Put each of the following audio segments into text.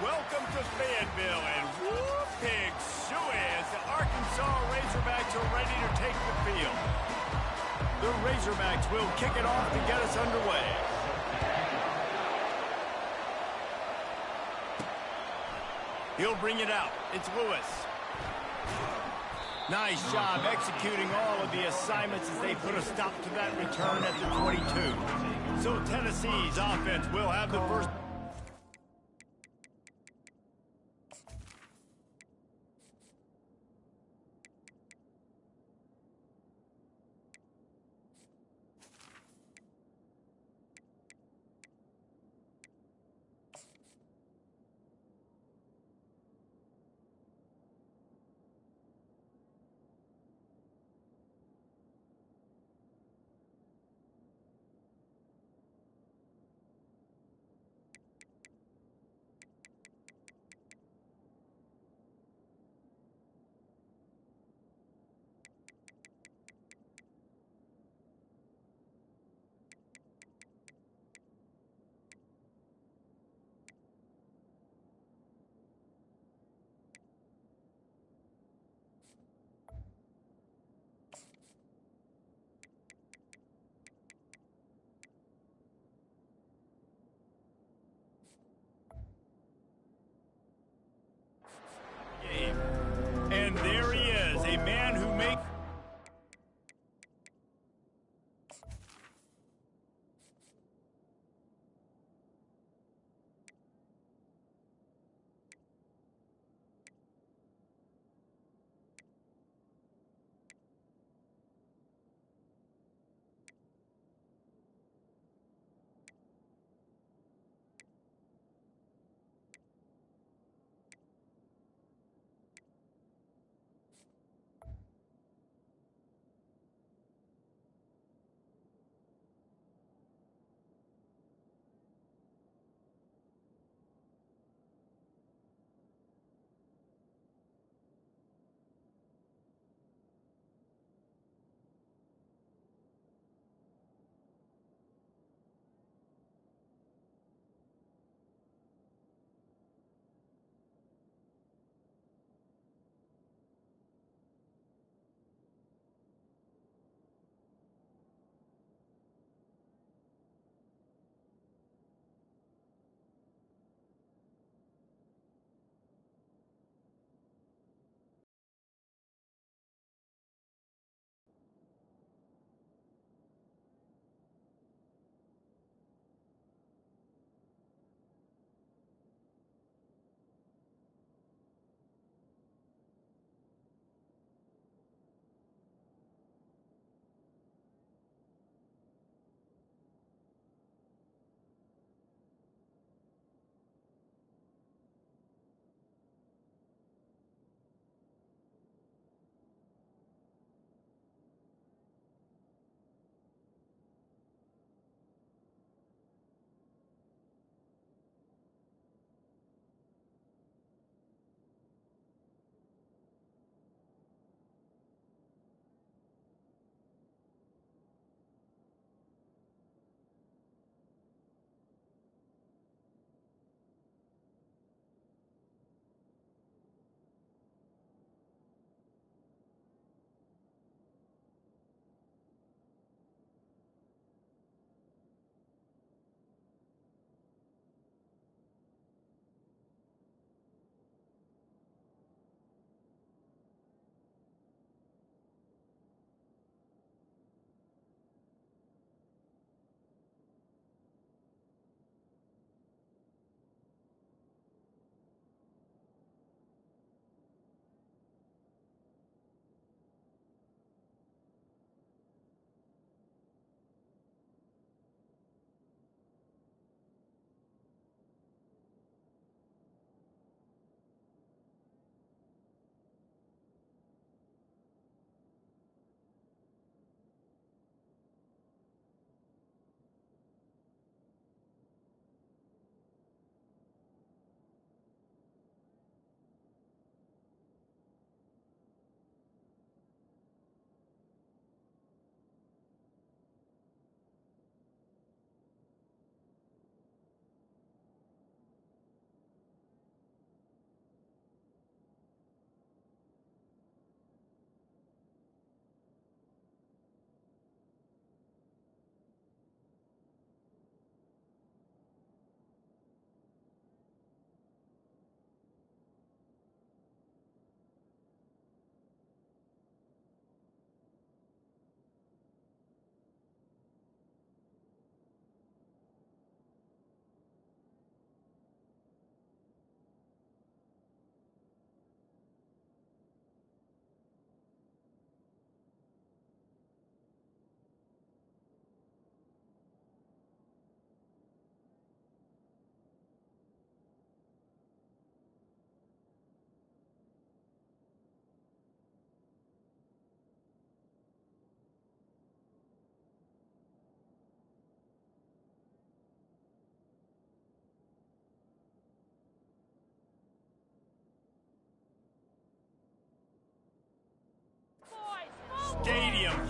Welcome to Fayetteville, and whoop, big shoo-ins. The Arkansas Razorbacks are ready to take the field. The Razorbacks will kick it off to get us underway. He'll bring it out. It's Lewis. Nice job executing all of the assignments as they put a stop to that return at the 22. So Tennessee's offense will have the first.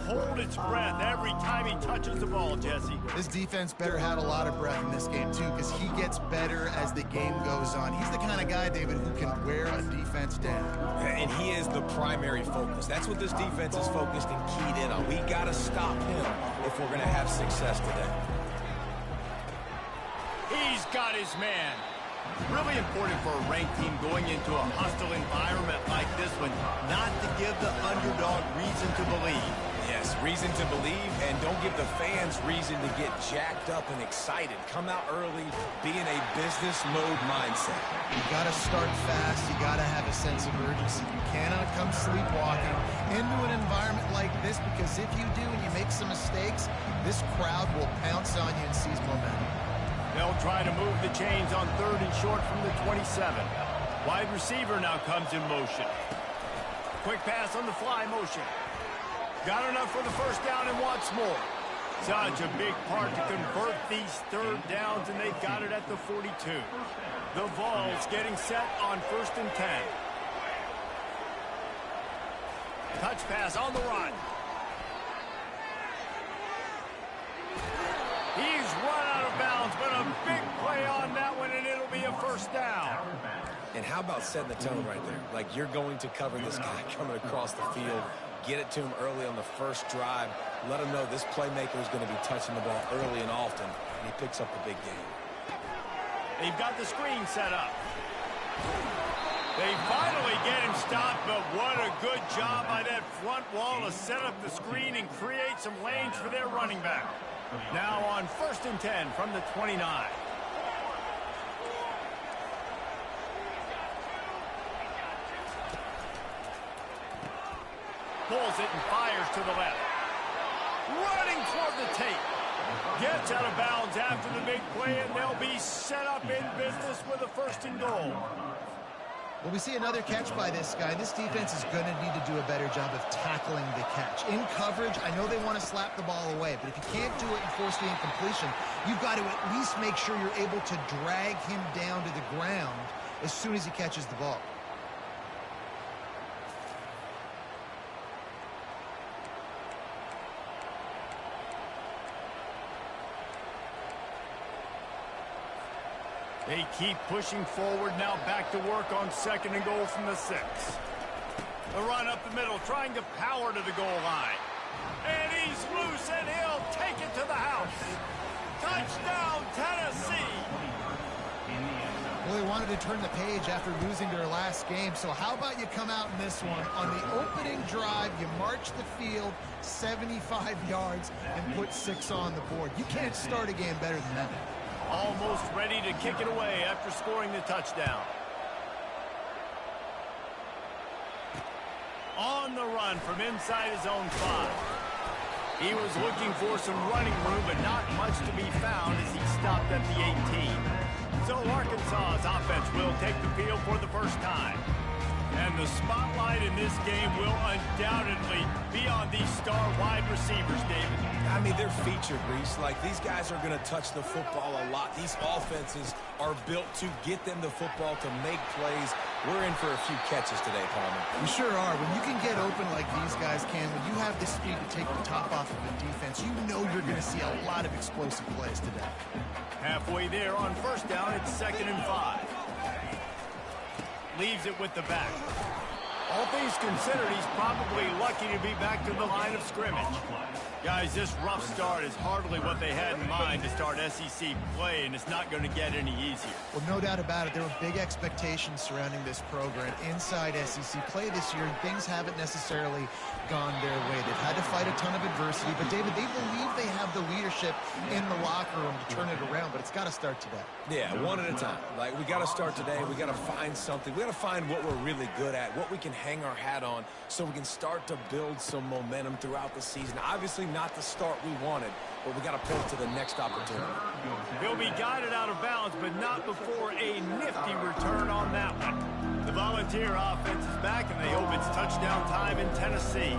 hold its breath every time he touches the ball, Jesse. This defense better have a lot of breath in this game, too, because he gets better as the game goes on. He's the kind of guy, David, who can wear a defense down. And he is the primary focus. That's what this defense is focused and keyed in on. We got to stop him if we're going to have success today. He's got his man. Really important for a ranked team going into a hostile environment like this one, not to give the underdog reason to believe. Yes, reason to believe, and don't give the fans reason to get jacked up and excited. Come out early, be in a business mode mindset. You got to start fast. You got to have a sense of urgency. You cannot come sleepwalking into an environment like this, because if you do and you make some mistakes, this crowd will pounce on you and seize momentum. They'll try to move the chains on 3rd and short from the 27. Wide receiver now comes in motion. Quick pass on the fly motion. Got enough for the first down and wants more. Such a big part to convert these 3rd downs, and they've got it at the 42. The Vols getting set on 1st and 10. Touch pass on the run. He's run out of bounds, but a big play on that one, and it'll be a first down. And how about setting the tone right there? Like, you're going to cover this guy coming across the field. Get it to him early on the first drive. Let him know this playmaker is going to be touching the ball early and often, and he picks up the big game. They've got the screen set up. They finally get him stopped, but what a good job by that front wall to set up the screen and create some lanes for their running back. Now on 1st and 10 from the 29. Pulls it and fires to the left. Running toward the tape. Gets out of bounds after the big play, and they'll be set up in business with a 1st and goal. Well, we see another catch by this guy. This defense is going to need to do a better job of tackling the catch. In coverage, I know they want to slap the ball away, but if you can't do it and force the incompletion, you've got to at least make sure you're able to drag him down to the ground as soon as he catches the ball. They keep pushing forward, now back to work on 2nd and goal from the 6. The run up the middle, trying to power to the goal line. And he's loose, and he'll take it to the house. Touchdown, Tennessee! Well, they wanted to turn the page after losing their last game, so how about you come out in this one? On the opening drive, you march the field 75 yards and put 6 on the board. You can't start a game better than that. Almost ready to kick it away after scoring the touchdown. On the run from inside his own 5. He was looking for some running room, but not much to be found as he stopped at the 18. So Arkansas's offense will take the field for the first time. And the spotlight in this game will undoubtedly be on these star wide receivers, David. I mean, they're featured, Reese. Like, these guys are going to touch the football a lot. These offenses are built to get them the football, to make plays. We're in for a few catches today, Palmer. We sure are. When you can get open like these guys can, when you have the speed to take the top off of the defense, you know you're going to see a lot of explosive plays today. Halfway there on 1st down, it's 2nd and 5. Leaves it with the back. All things considered, he's probably lucky to be back to the line of scrimmage. Guys, this rough start is hardly what they had in mind to start SEC play, and it's not going to get any easier. Well, no doubt about it. There were big expectations surrounding this program inside SEC play this year, and things haven't necessarily gone their way. They've had to fight a ton of adversity, but, David, they believe they have the leadership in the locker room to turn it around, but it's got to start today. Yeah, one at a time. Like, we got to start today. We got to find something. We got to find what we're really good at, what we can hang our hat on, so we can start to build some momentum throughout the season. Obviously not the start we wanted, but we got to point to the next opportunity. He'll be guided out of bounds, but not before a nifty return on that one. The Volunteer offense is back, and they hope it's touchdown time in Tennessee.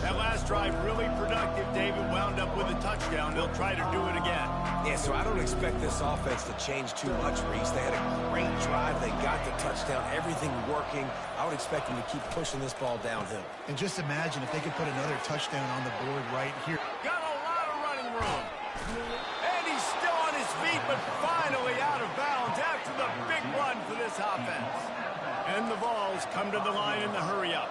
That last drive really productive. David wound up with a touchdown. They'll try to do it again. Yeah, so I don't expect this offense to change too much, Reese. They had a great drive. They got the touchdown. Everything working. I would expect them to keep pushing this ball downhill. And just imagine if they could put another touchdown on the board right here. Got a lot of running room. And he's still on his feet, but finally out of bounds after the big run for this offense. And the Vols come to the line in the hurry-up.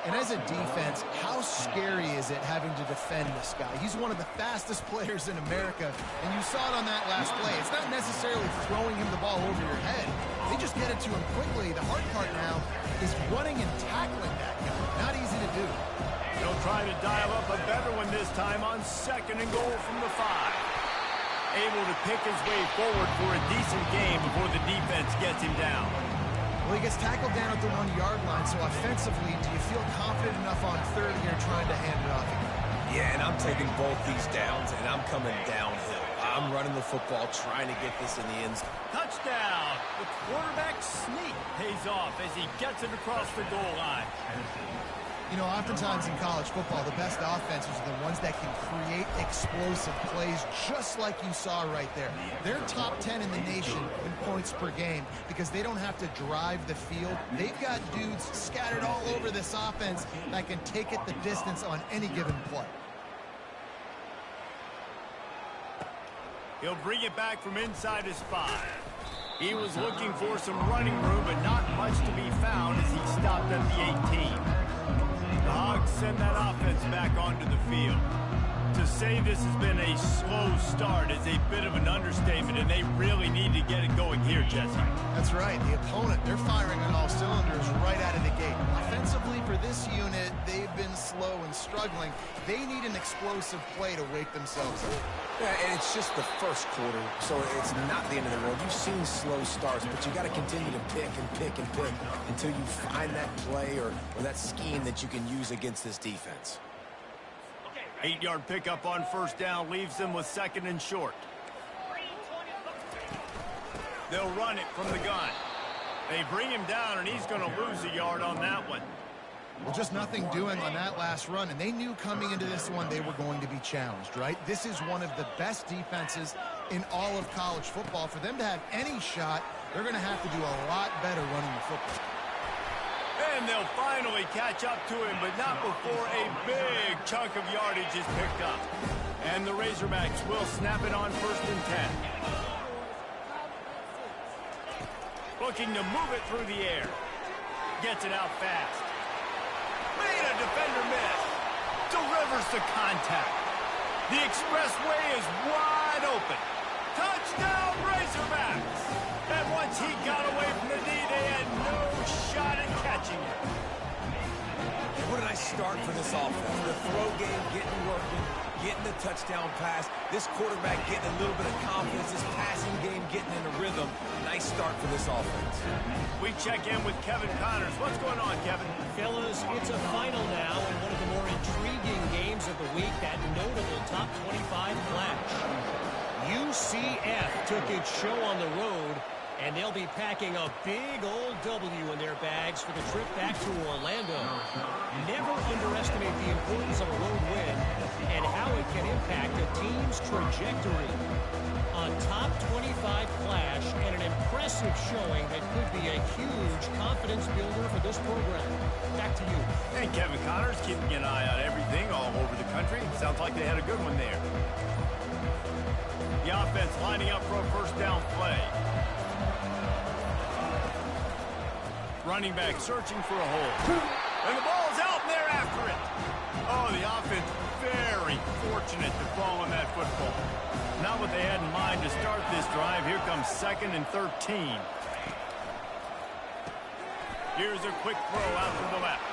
And as a defense, how scary is it having to defend this guy? He's one of the fastest players in America, and you saw it on that last play. It's not necessarily throwing him the ball over your head. They just get it to him quickly. The hard part now is running and tackling that guy. Not easy to do. He'll try to dial up a better one this time on 2nd and goal from the 5. Able to pick his way forward for a decent game before the defense gets him down. Well, he gets tackled down at the 1-yard line, so offensively, do you feel confident enough on 3rd here trying to hand it off again? Yeah, and I'm taking both these downs, and I'm coming downhill. I'm running the football, trying to get this in the end zone. Touchdown! The quarterback sneak pays off as he gets it across the goal line. You know, oftentimes in college football, the best offenses are the ones that can create explosive plays, just like you saw right there. They're top 10 in the nation in points per game because they don't have to drive the field. They've got dudes scattered all over this offense that can take it the distance on any given play. He'll bring it back from inside his 5. He was looking for some running room, but not much to be found as he stopped at the 18. The Hogs send that offense back onto the field. To say this has been a slow start is a bit of an understatement, and they really need to get it going here, Jesse. That's right. The opponent, they're firing on all cylinders right out of the gate. Offensively, for this unit, they've been slow and struggling. They need an explosive play to wake themselves up. Yeah, and it's just the first quarter, so it's not the end of the road. You've seen slow starts, but you got to continue to pick and pick and pick until you find that play or that scheme that you can use against this defense. 8-yard pickup on 1st down leaves them with 2nd and short. They'll run it from the gun. They bring him down, and he's going to lose a yard on that one. Well, just nothing doing on that last run, and they knew coming into this one they were going to be challenged, right? This is one of the best defenses in all of college football. For them to have any shot, they're going to have to do a lot better running the football. And they'll finally catch up to him, but not before a big chunk of yardage is picked up. And the Razorbacks will snap it on 1st and 10. Looking to move it through the air. Gets it out fast. Made a defender miss. Delivers the contact. The expressway is wide open. Touchdown, Razorbacks! And once he got away from the knee, they had no shot at catching it. What a nice start for this offense. The throw game getting working, getting the touchdown pass. This quarterback getting a little bit of confidence. This passing game getting in a rhythm. Nice start for this offense. We check in with Kevin Connors. What's going on, Kevin? Fellas, it's a final now and one of the more intriguing games of the week, that notable top 25 clash. UCF took its show on the road, and they'll be packing a big old W in their bags for the trip back to Orlando. Never underestimate the importance of a road win and how it can impact a team's trajectory. A top 25 clash and an impressive showing that could be a huge confidence builder for this program. Back to you. And Kevin Connors keeping an eye on everything all over the country. Sounds like they had a good one there. The offense lining up for a 1st down play. Running back searching for a hole. And the ball's out, and they're after it. Oh, the offense very fortunate to fall on that football. Not what they had in mind to start this drive. Here comes 2nd and 13. Here's a quick throw out to the left.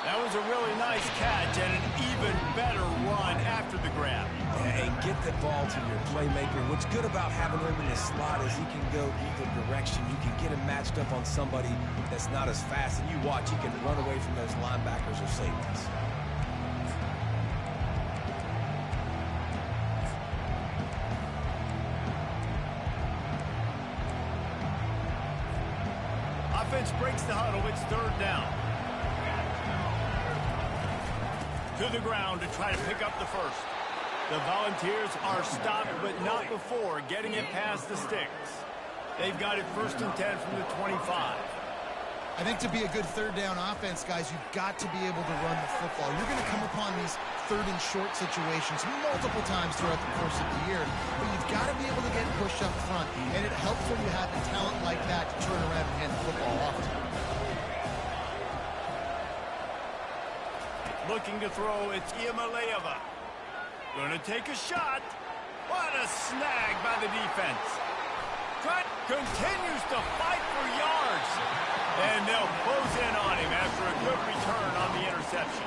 That was a really nice catch and an even better run after the grab. Yeah, and get the ball to your playmaker. What's good about having him in the slot is he can go either direction. You can get him matched up on somebody that's not as fast, and you watch, he can run away from those linebackers or safeties. offense breaks the huddle. It's third down. To the ground to try to pick up the first. The Volunteers are stopped, but not before getting it past the sticks. They've got it 1st and 10 from the 25. I think to be a good third down offense, guys, you've got to be able to run the football. You're going to come upon these third and short situations multiple times throughout the course of the year, but you've got to be able to get pushed up front, and it helps when you have a talent like that to turn around and hand the football off to. Looking to throw, it's Iamaleava. Going to take a shot. What a snag by the defense. Trent continues to fight for yards. And they'll close in on him after a good return on the interception.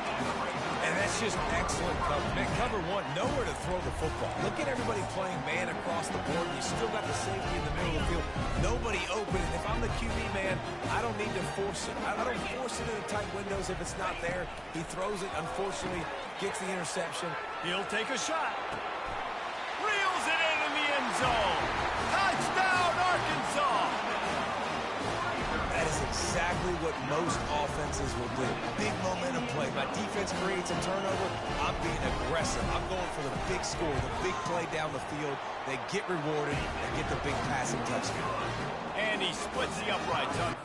And that's just excellent cover. Man, cover one, nowhere to throw the football. Look at everybody playing man across the board. You still got the safety in the middle of the field. Nobody open. And if I'm the QB man, I don't need to force it. I don't force it into tight windows if it's not there. He throws it, unfortunately, gets the interception. He'll take a shot. Reels it in the end zone. Touchdown, Arkansas. That is exactly what most offenses will do. Big momentum play. My defense creates a turnover. I'm being aggressive. I'm going for the big score, the big play down the field. They get rewarded and get the big passing touchdown. And he splits the uprights up.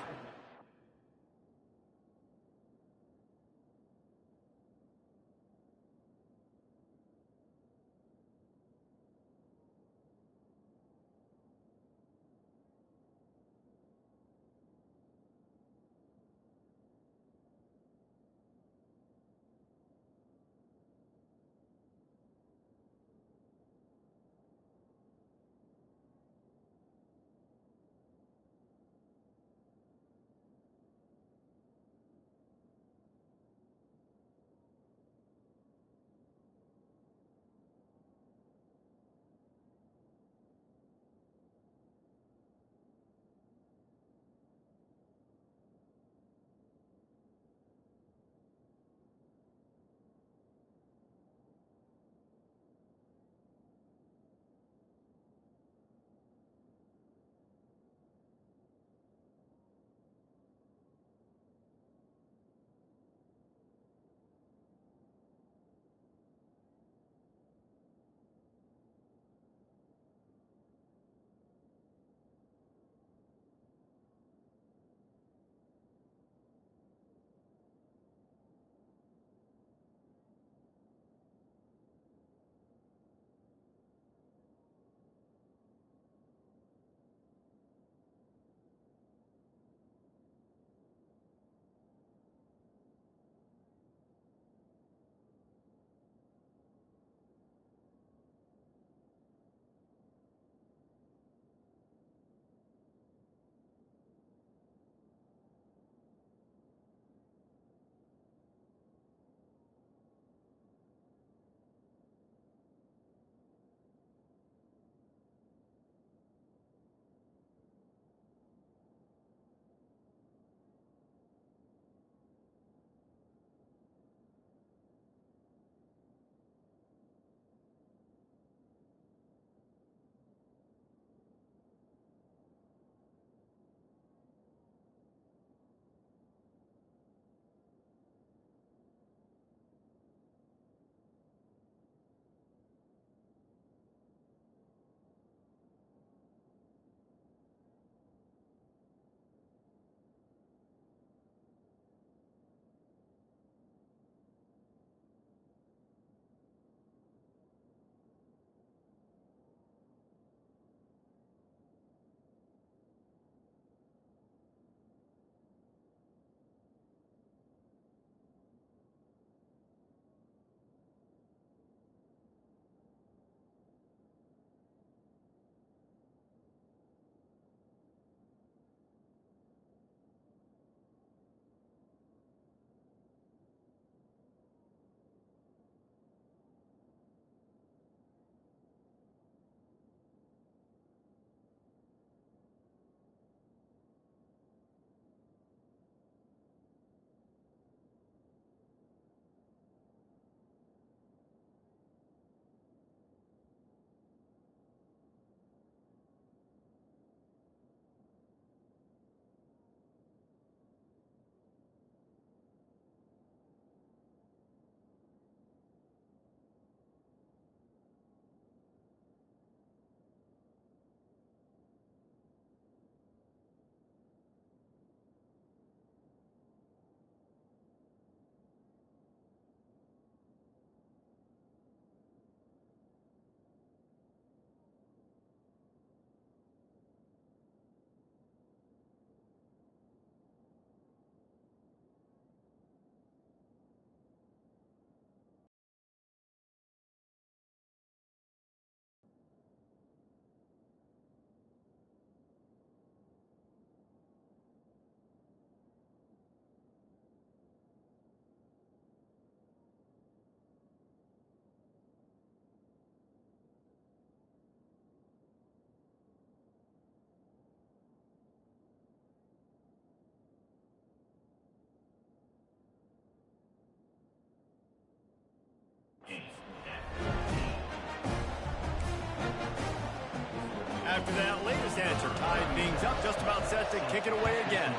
for that latest answer. Tied things up, just about set to kick it away again.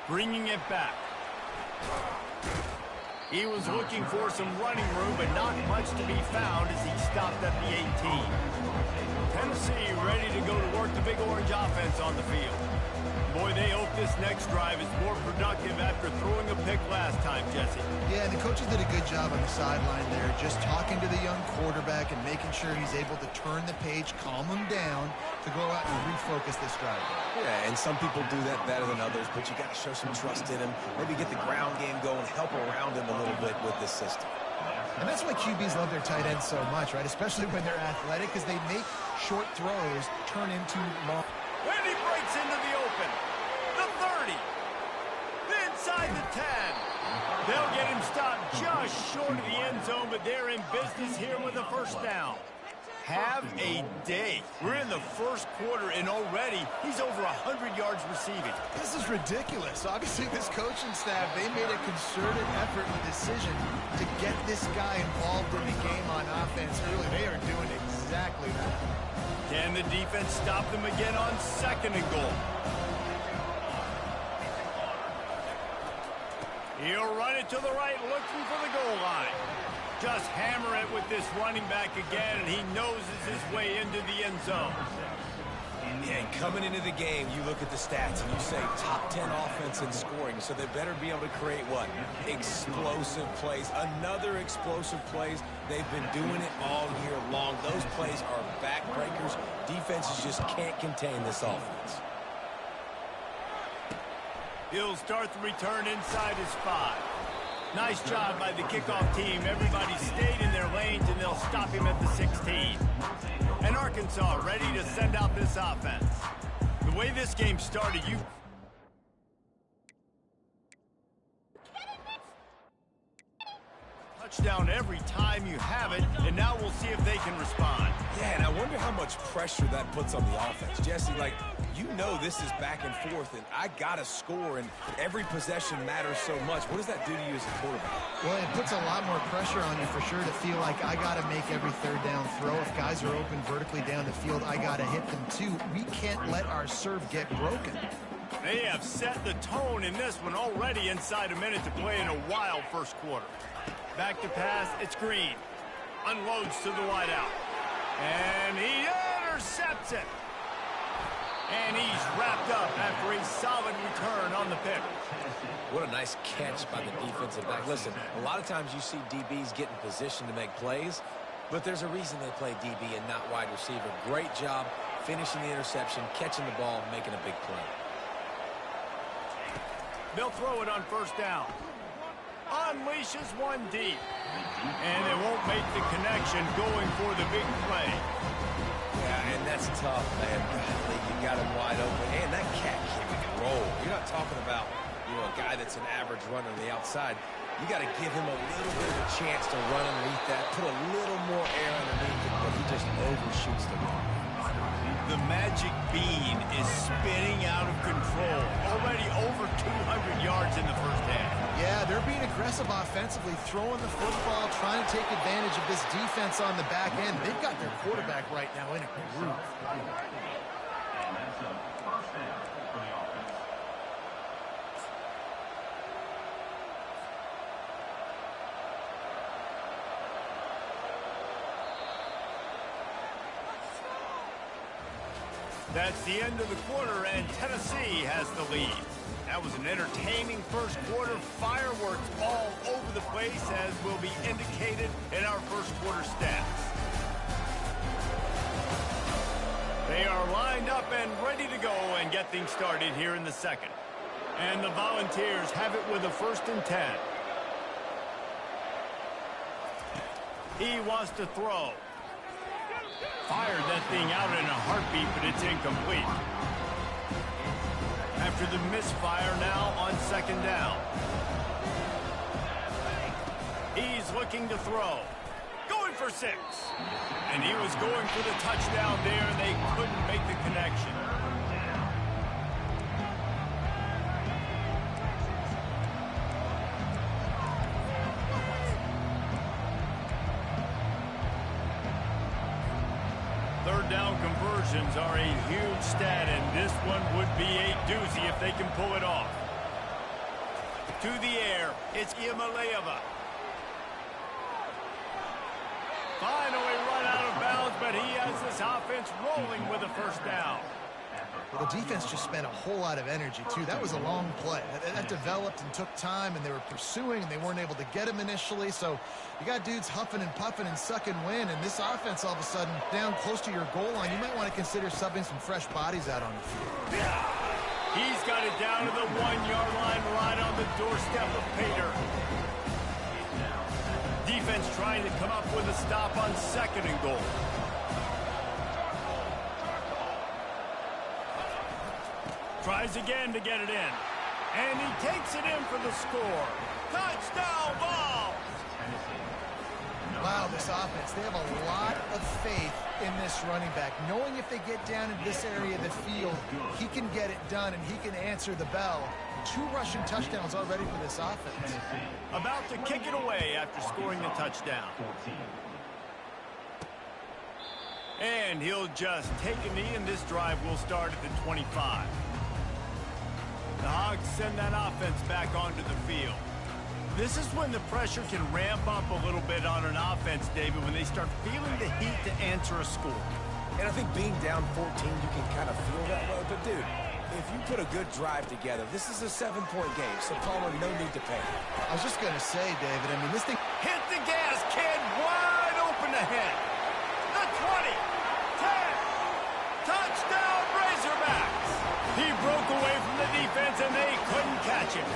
Bringing it back. He was looking for some running room, but not much to be found as he stopped at the 18. Tennessee ready to go to work the Big Orange offense on the field. Boy, they hope this next drive is more productive after throwing a pick last time, Jesse. Yeah, and the coaches did a good job on the sideline there, just talking to the young quarterback and making sure he's able to turn the page, calm him down to go out and refocus this drive. Yeah, and some people do that better than others, but you got to show some trust in him. Maybe get the ground game going, help around him a little bit with this system. And that's why QBs love their tight ends so much, right? Especially when they're athletic, because they make short throws turn into long. When he breaks into the open, the 30, inside the 10. They'll get him stopped just short of the end zone, but they're in business here with a first down. Have a day. We're in the first quarter, and already he's over 100 yards receiving. This is ridiculous. Obviously, this coaching staff, they made a concerted effort and decision to get this guy involved in the game on offense early. They are doing exactly that. Can the defense stop them again on 2nd and goal? He'll run it to the right, looking for the goal line. Just hammer it with this running back again, and he noses his way into the end zone. Yeah, and coming into the game, you look at the stats and you say top 10 offense in scoring, so they better be able to create what? Explosive plays. Another explosive plays. They've been doing it all year long. Those plays are backbreakers. Defenses just can't contain this offense. He'll start the return inside his 5. Nice job by the kickoff team. Everybody stayed in their lanes, and they'll stop him at the 16. And Arkansas ready to send out this offense. The way this game started, touchdown every time you have it, and now we'll see if they can respond. Yeah, and I wonder how much pressure that puts on the offense. Jesse, like, you know this is back and forth, and I got to score, and every possession matters so much. What does that do to you as a quarterback? Well, it puts a lot more pressure on you for sure to feel like I got to make every third down throw. If guys are open vertically down the field, I got to hit them too. We can't let our serve get broken. They have set the tone in this one already inside a minute to play in a wild first quarter. Back to pass, it's Green. Unloads to the wideout. And he intercepts it. And he's wrapped up after a solid return on the pick. What a nice catch by the defensive back. Listen, a lot of times you see DBs get in position to make plays, but there's a reason they play DB and not wide receiver. Great job finishing the interception, catching the ball, making a big play. They'll throw it on first down. Unleashes one deep. And they won't make the connection going for the big play. Yeah, and that's tough, man. You got him wide open. And that cat can roll. You're not talking about, a guy that's an average runner on the outside. You got to give him a little bit of a chance to run underneath that, put a little more air underneath it, but he just overshoots the ball. The magic bean is spinning out of control. Already over 200 yards in the first half. Yeah, they're being aggressive offensively, throwing the football, trying to take advantage of this defense on the back end. They've got their quarterback right now in a groove. That's the end of the quarter, and Tennessee has the lead. That was an entertaining first quarter. Fireworks all over the place, as will be indicated in our first quarter stats. They are lined up and ready to go and get things started here in the second. And the Volunteers have it with a 1st and 10. He wants to throw. Fired that thing out in a heartbeat, but it's incomplete. After the misfire, now on 2nd down. He's looking to throw. Going for 6. And he was going for the touchdown there, and they couldn't make the connection. Third down conversions are a huge stat, and this one would be a doozy if they can pull it off. To the air, it's Iamaleava. Finally run out of bounds, but he has this offense rolling with a first down. Well, the defense just spent a whole lot of energy, too. That was a long play. That developed and took time, and they were pursuing, and they weren't able to get him initially. So you got dudes huffing and puffing and sucking wind, and this offense all of a sudden down close to your goal line. You might want to consider subbing some fresh bodies out on the field. He's got it down to the 1-yard line right on the doorstep of Pater. Defense trying to come up with a stop on 2nd and goal. Tries again to get it in. And he takes it in for the score. Touchdown, Vols! Wow, this offense, they have a lot of faith in this running back. Knowing if they get down into this area of the field, he can get it done and he can answer the bell. 2 rushing touchdowns already for this offense. About to kick it away after scoring the touchdown. And he'll just take a knee, and this drive will start at the 25. The Hogs send that offense back onto the field. This is when the pressure can ramp up a little bit on an offense, David, when they start feeling the heat to answer a score. And I think being down 14, you can kind of feel that way. But, dude, if you put a good drive together, this is a 7-point game, so Palmer, no need to panic. I was just going to say, David, I mean, this thing... Hit the gas, kid, wide open ahead. The 20, 10, touchdown Razorbacks. He broke away from the defense, and they couldn't catch him.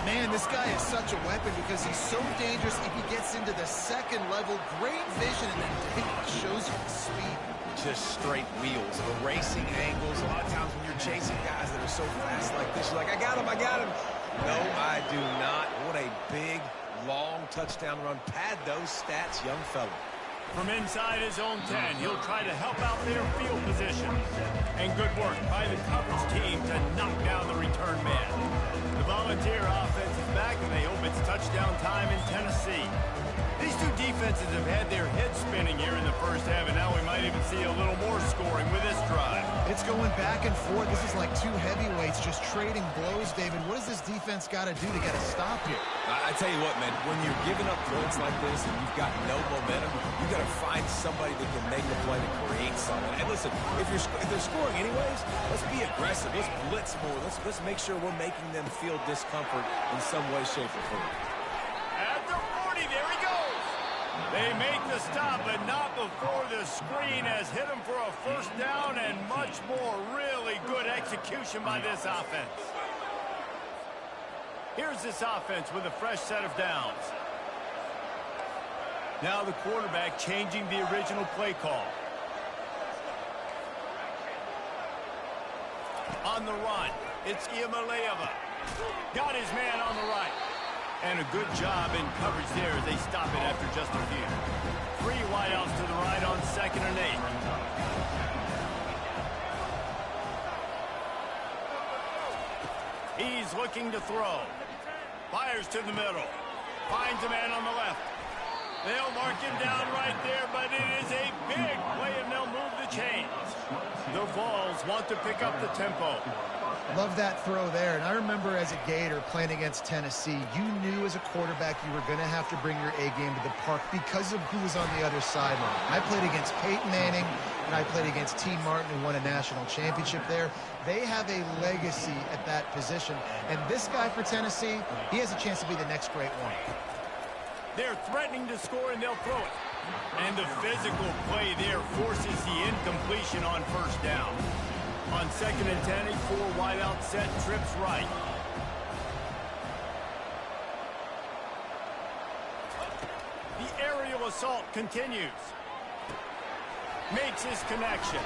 Man, this guy is such a weapon because he's so dangerous if he gets into the 2nd level. Great vision, and then he shows you the speed. Just straight wheels, erasing angles. A lot of times when you're chasing guys that are so fast like this, you're like, I got him, I got him. No, I do not. What a big, long touchdown run. Pad those stats, young fella. From inside his own 10, he'll try to help out their field position. And good work by the coverage team to knock down the return man. The Volunteer offense is back, and they hope it's touchdown time in Tennessee. These two defenses have had their heads spinning here in the first half, and now we might even see a little more scoring with this drive. It's going back and forth. This is like 2 heavyweights just trading blows, David. What does this defense got to do to get a stop here? I tell you what, man, when you're giving up points like this and you've got no momentum, you got to find somebody that can make the play to create something. And listen, if they're scoring anyways, let's be aggressive. Let's blitz more. Let's make sure we're making them feel discomfort in some way, shape, or form. At the 40, there he goes. They make the stop, but not before the screen has hit him for a first down, and much more really good execution by this offense. Here's this offense with a fresh set of downs. Now the quarterback changing the original play call. On the run, it's Iamaleava. Got his man on the right. And a good job in coverage there as they stop it after just a few. 3 wideouts to the right on 2nd and 8. He's looking to throw. Fires to the middle. Finds a man on the left. They'll mark him down right there, but it is a big play, and they'll move the chains. The Vols want to pick up the tempo. Love that throw there. And I remember as a Gator playing against Tennessee, you knew as a quarterback you were going to have to bring your A game to the park because of who was on the other sideline. I played against Peyton Manning, and I played against T. Martin, who won a national championship there. They have a legacy at that position. And this guy for Tennessee, he has a chance to be the next great one. They're threatening to score, and they'll throw it. And the physical play there forces the incompletion on first down. On 2nd and 10, a 4 wideout set, trips right. The aerial assault continues. Makes his connection.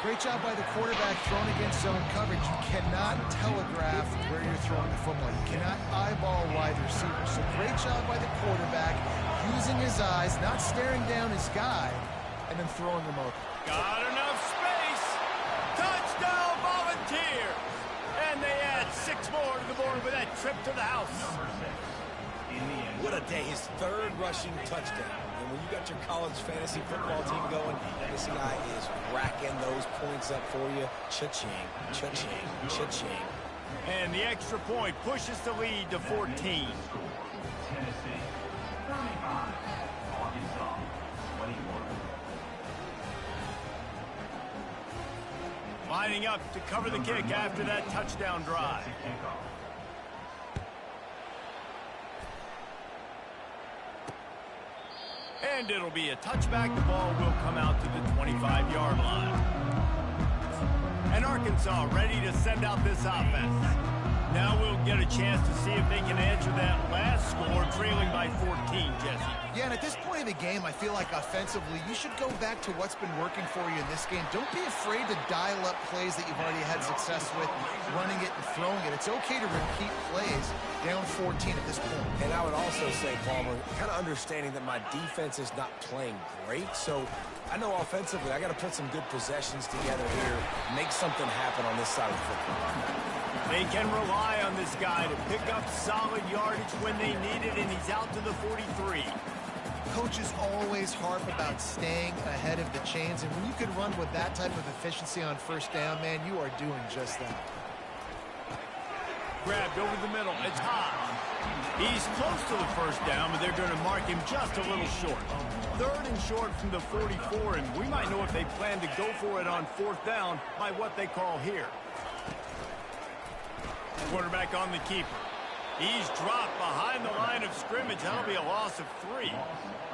Great job by the quarterback throwing against zone coverage. You cannot telegraph where you're throwing the football. You cannot eyeball wide receivers. So great job by the quarterback using his eyes, not staring down his guy, and then throwing him over. Got enough space. Touchdown Volunteer. And they add 6 more to the board with that trip to the house. What a day. His third rushing touchdown. And when you got your college fantasy football team going, this guy is racking those points up for you. Cha-ching, cha-ching, cha-ching. And the extra point pushes the lead to 14. Lining up to cover the kick after that touchdown drive. And it'll be a touchback. The ball will come out to the 25-yard line. And Arkansas ready to send out this offense. Now we'll get a chance to see if they can answer that last score, trailing by 14, Jesse. Yeah, and at this point of the game, I feel like offensively, you should go back to what's been working for you in this game. Don't be afraid to dial up plays that you've already had success with, running it and throwing it. It's okay to repeat plays down 14 at this point. And I would also say, Palmer, kind of understanding that my defense is not playing great, so I know offensively I got to put some good possessions together here, make something happen on this side of the football. They can rely on this guy to pick up solid yardage when they need it, and he's out to the 43. Coaches always harp about staying ahead of the chains, and when you can run with that type of efficiency on first down, man, you are doing just that. Grabbed over the middle. It's hot. He's close to the first down, but they're going to mark him just a little short. Third and short from the 44, and we might know if they plan to go for it on fourth down by what they call here. Quarterback on the keeper. He's dropped behind the line of scrimmage. That'll be a loss of 3.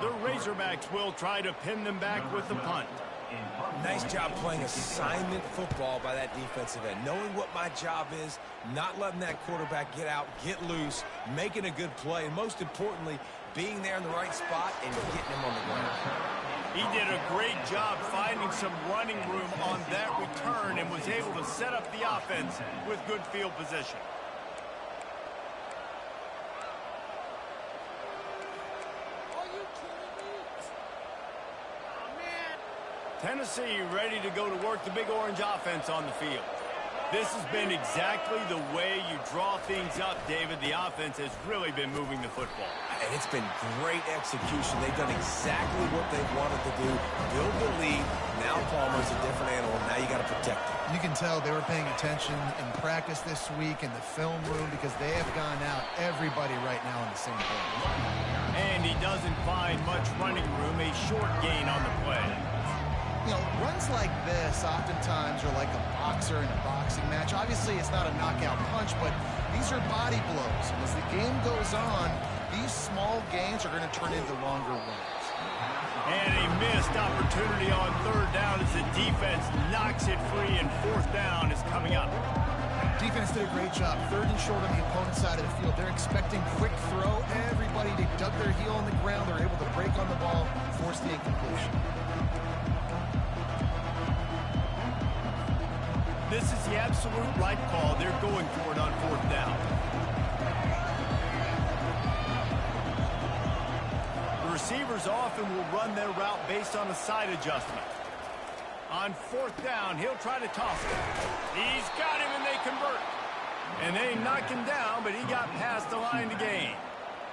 The Razorbacks will try to pin them back with the punt. Nice job playing assignment football by that defensive end. Knowing what my job is, not letting that quarterback get out, get loose, making a good play, and most importantly, being there in the right spot and getting him on the ground. He did a great job finding some running room on that return and was able to set up the offense with good field position. Tennessee ready to go to work the Big Orange offense on the field. This has been exactly the way you draw things up, David. The offense has really been moving the football. And it's been great execution. They've done exactly what they've wanted to do. Build the lead. Now Palmer's a different animal. Now you got to protect him. You can tell they were paying attention in practice this week in the film room because they have gone out everybody right now on the same page. And he doesn't find much running room. A short gain on the play. You know, runs like this oftentimes are like a boxer in a boxing match. Obviously, it's not a knockout punch, but these are body blows. And as the game goes on, these small gains are going to turn into longer runs. And a missed opportunity on third down as the defense knocks it free, and fourth down is coming up. Defense did a great job. Third and short on the opponent's side of the field. They're expecting quick throw. Everybody, they dug their heel on the ground. They're able to break on the ball, force the incompletion. This is the absolute right call. They're going for it on fourth down. The receivers often will run their route based on a side adjustment. On fourth down, he'll try to toss it. He's got him, and they convert. And they knock him down, but he got past the line to gain.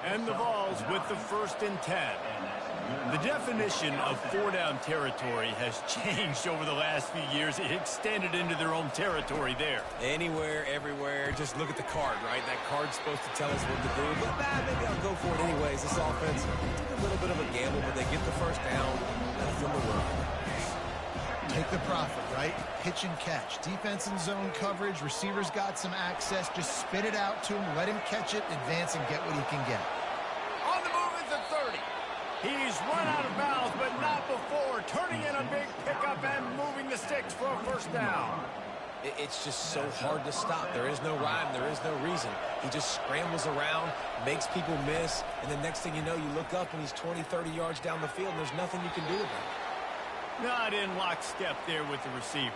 And the Vols with the 1st and 10. The definition of four-down territory has changed over the last few years. It extended into their own territory there. Anywhere, everywhere, just look at the card, right? That card's supposed to tell us what to do, but maybe I'll go for it anyways. This offense took a little bit of a gamble, but they get the first down. Nothing to worry about. Take the profit, right? Pitch and catch. Defense and zone coverage. Receivers got some access. Just spit it out to him. Let him catch it, advance, and get what he can get. On the move at the 30. He's run out of bounds, but not before. Turning in a big pickup and moving the sticks for a first down. It's just so hard to stop. There is no rhyme. There is no reason. He just scrambles around, makes people miss, and the next thing you know, you look up and he's 20, 30 yards down the field, and there's nothing you can do about it. Not in lockstep there with the receiver.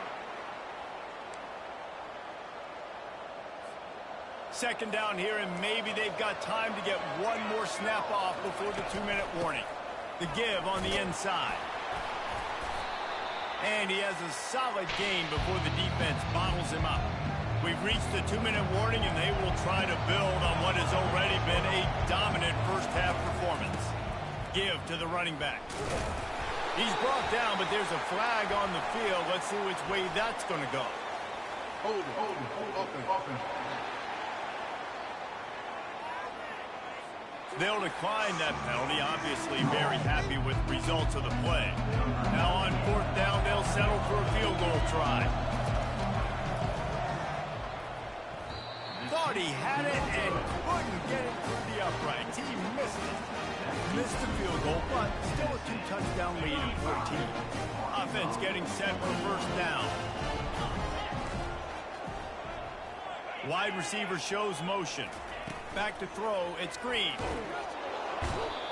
Second down here, and maybe they've got time to get one more snap off before the 2-minute warning. The give on the inside. And he has a solid gain before the defense bottles him up. We've reached the 2-minute warning, and they will try to build on what has already been a dominant first-half performance. Give to the running back. He's brought down, but there's a flag on the field. Let's see which way that's going to go. Hold it. They'll decline that penalty, obviously very happy with the results of the play. Now on 4th down, they'll settle for a field goal try. Thought he had it and couldn't get it through the uprights. He missed it. Missed the field goal, but still a 2-touchdown lead at 14. Offense getting set for first down. Wide receiver shows motion. Back to throw, it's Green.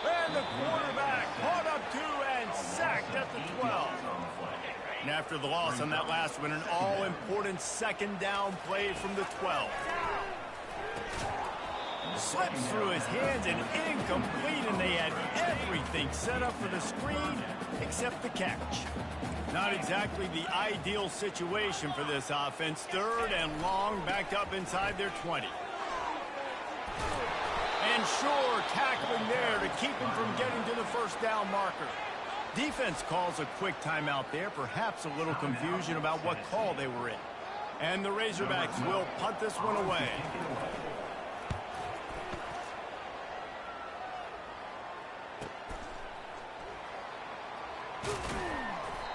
And the quarterback caught up to and sacked at the 12. And after the loss on that last one, an all-important second down play from the 12. Slips through his hands and incomplete, and they had everything set up for the screen except the catch. Not exactly the ideal situation for this offense. 3rd and long, backed up inside their 20. And sure, tackling there to keep him from getting to the first down marker. Defense calls a quick timeout there, perhaps a little confusion about what call they were in. And the Razorbacks will punt this one away.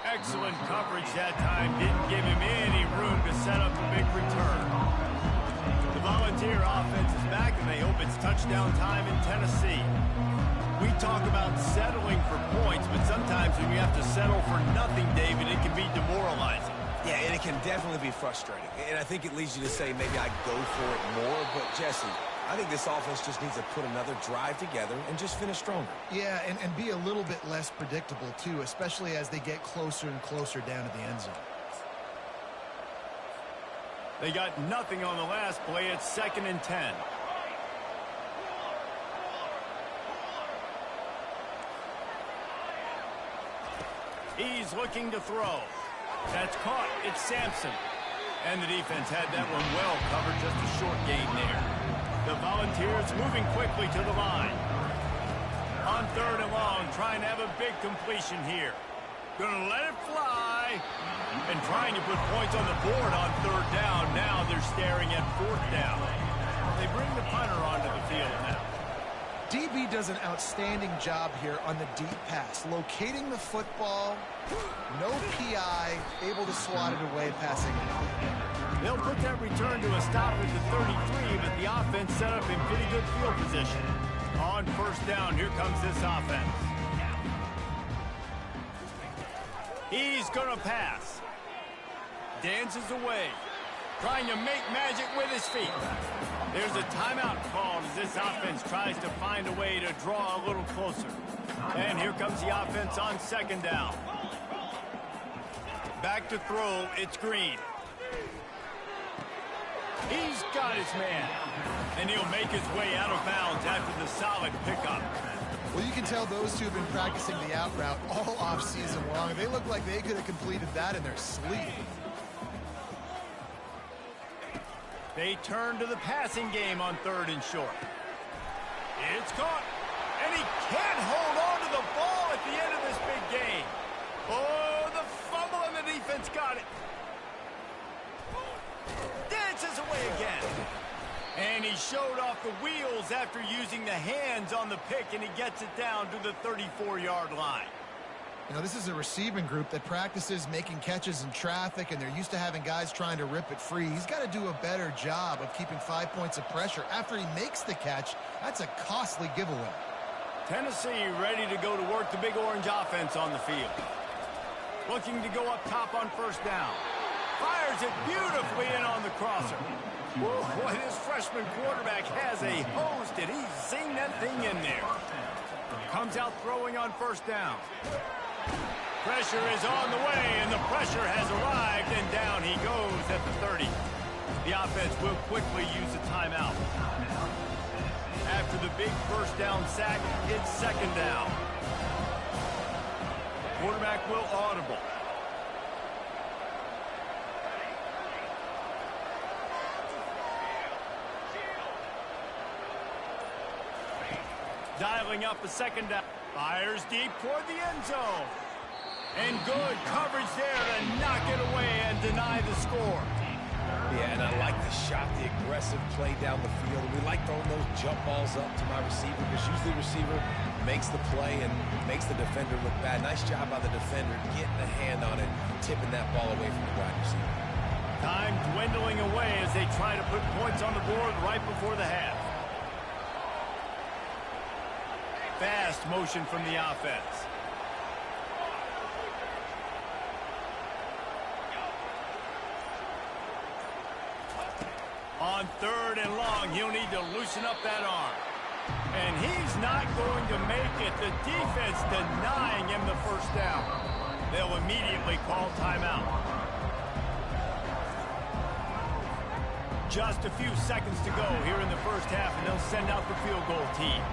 Excellent coverage that time. Didn't give him any room to set up a big return. The Volunteer offense is back, and they hope it's touchdown time in Tennessee. We talk about settling for points, but sometimes when you have to settle for nothing, David, it can be demoralizing. Yeah, and it can definitely be frustrating. And I think it leads you to say maybe I go for it more. But, Jesse, I think this offense just needs to put another drive together and just finish stronger. Yeah, and be a little bit less predictable, too, especially as they get closer and closer down to the end zone. They got nothing on the last play. It's 2nd and 10. He's looking to throw. That's caught. It's Sampson. And the defense had that one well covered. Just a short gain there. The Volunteers moving quickly to the line. On 3rd and long, trying to have a big completion here. Gonna let it fly. And trying to put points on the board on 3rd down. Now they're staring at 4th down. They bring the punter onto the field now. DB does an outstanding job here on the deep pass, locating the football, no PI, able to swat it away, passing it. They'll put that return to a stop at the 33, but the offense set up in pretty good field position. On 1st down, here comes this offense. He's gonna pass. Dances away, trying to make magic with his feet. There's a timeout called as this offense tries to find a way to draw a little closer. And here comes the offense on 2nd down. Back to throw, it's Green. He's got his man. And he'll make his way out of bounds after the solid pickup. Well, you can tell those two have been practicing the out route all off-season long. They look like they could have completed that in their sleep. They turn to the passing game on 3rd and short. It's caught. And he can't hold on to the ball at the end of this big game. Oh, the fumble, and the defense got it. Dances away again. And he showed off the wheels after using the hands on the pick, and he gets it down to the 34-yard line. You know, this is a receiving group that practices making catches in traffic, and they're used to having guys trying to rip it free. He's got to do a better job of keeping 5 points of pressure. After he makes the catch, that's a costly giveaway. Tennessee ready to go to work the Big Orange offense on the field. Looking to go up top on 1st down. Fires it beautifully in on the crosser. Whoa, boy, this freshman quarterback has a hose. Did he zing that thing in there? Comes out throwing on 1st down. Pressure is on the way, and the pressure has arrived, and down he goes at the 30. The offense will quickly use a timeout. After the big 1st down sack, it's 2nd down. Quarterback will audible. Dialing up a second down. Fires deep toward the end zone. And good coverage there to knock it away and deny the score. Yeah, and I like the shot, the aggressive play down the field. We like throwing those jump balls up to my receiver because usually the receiver makes the play and makes the defender look bad. Nice job by the defender getting a hand on it, tipping that ball away from the wide receiver. Time dwindling away as they try to put points on the board right before the half. Fast motion from the offense. On 3rd and long, he'll need to loosen up that arm. And he's not going to make it. The defense denying him the first down. They'll immediately call timeout. Just a few seconds to go here in the first half, and they'll send out the field goal team.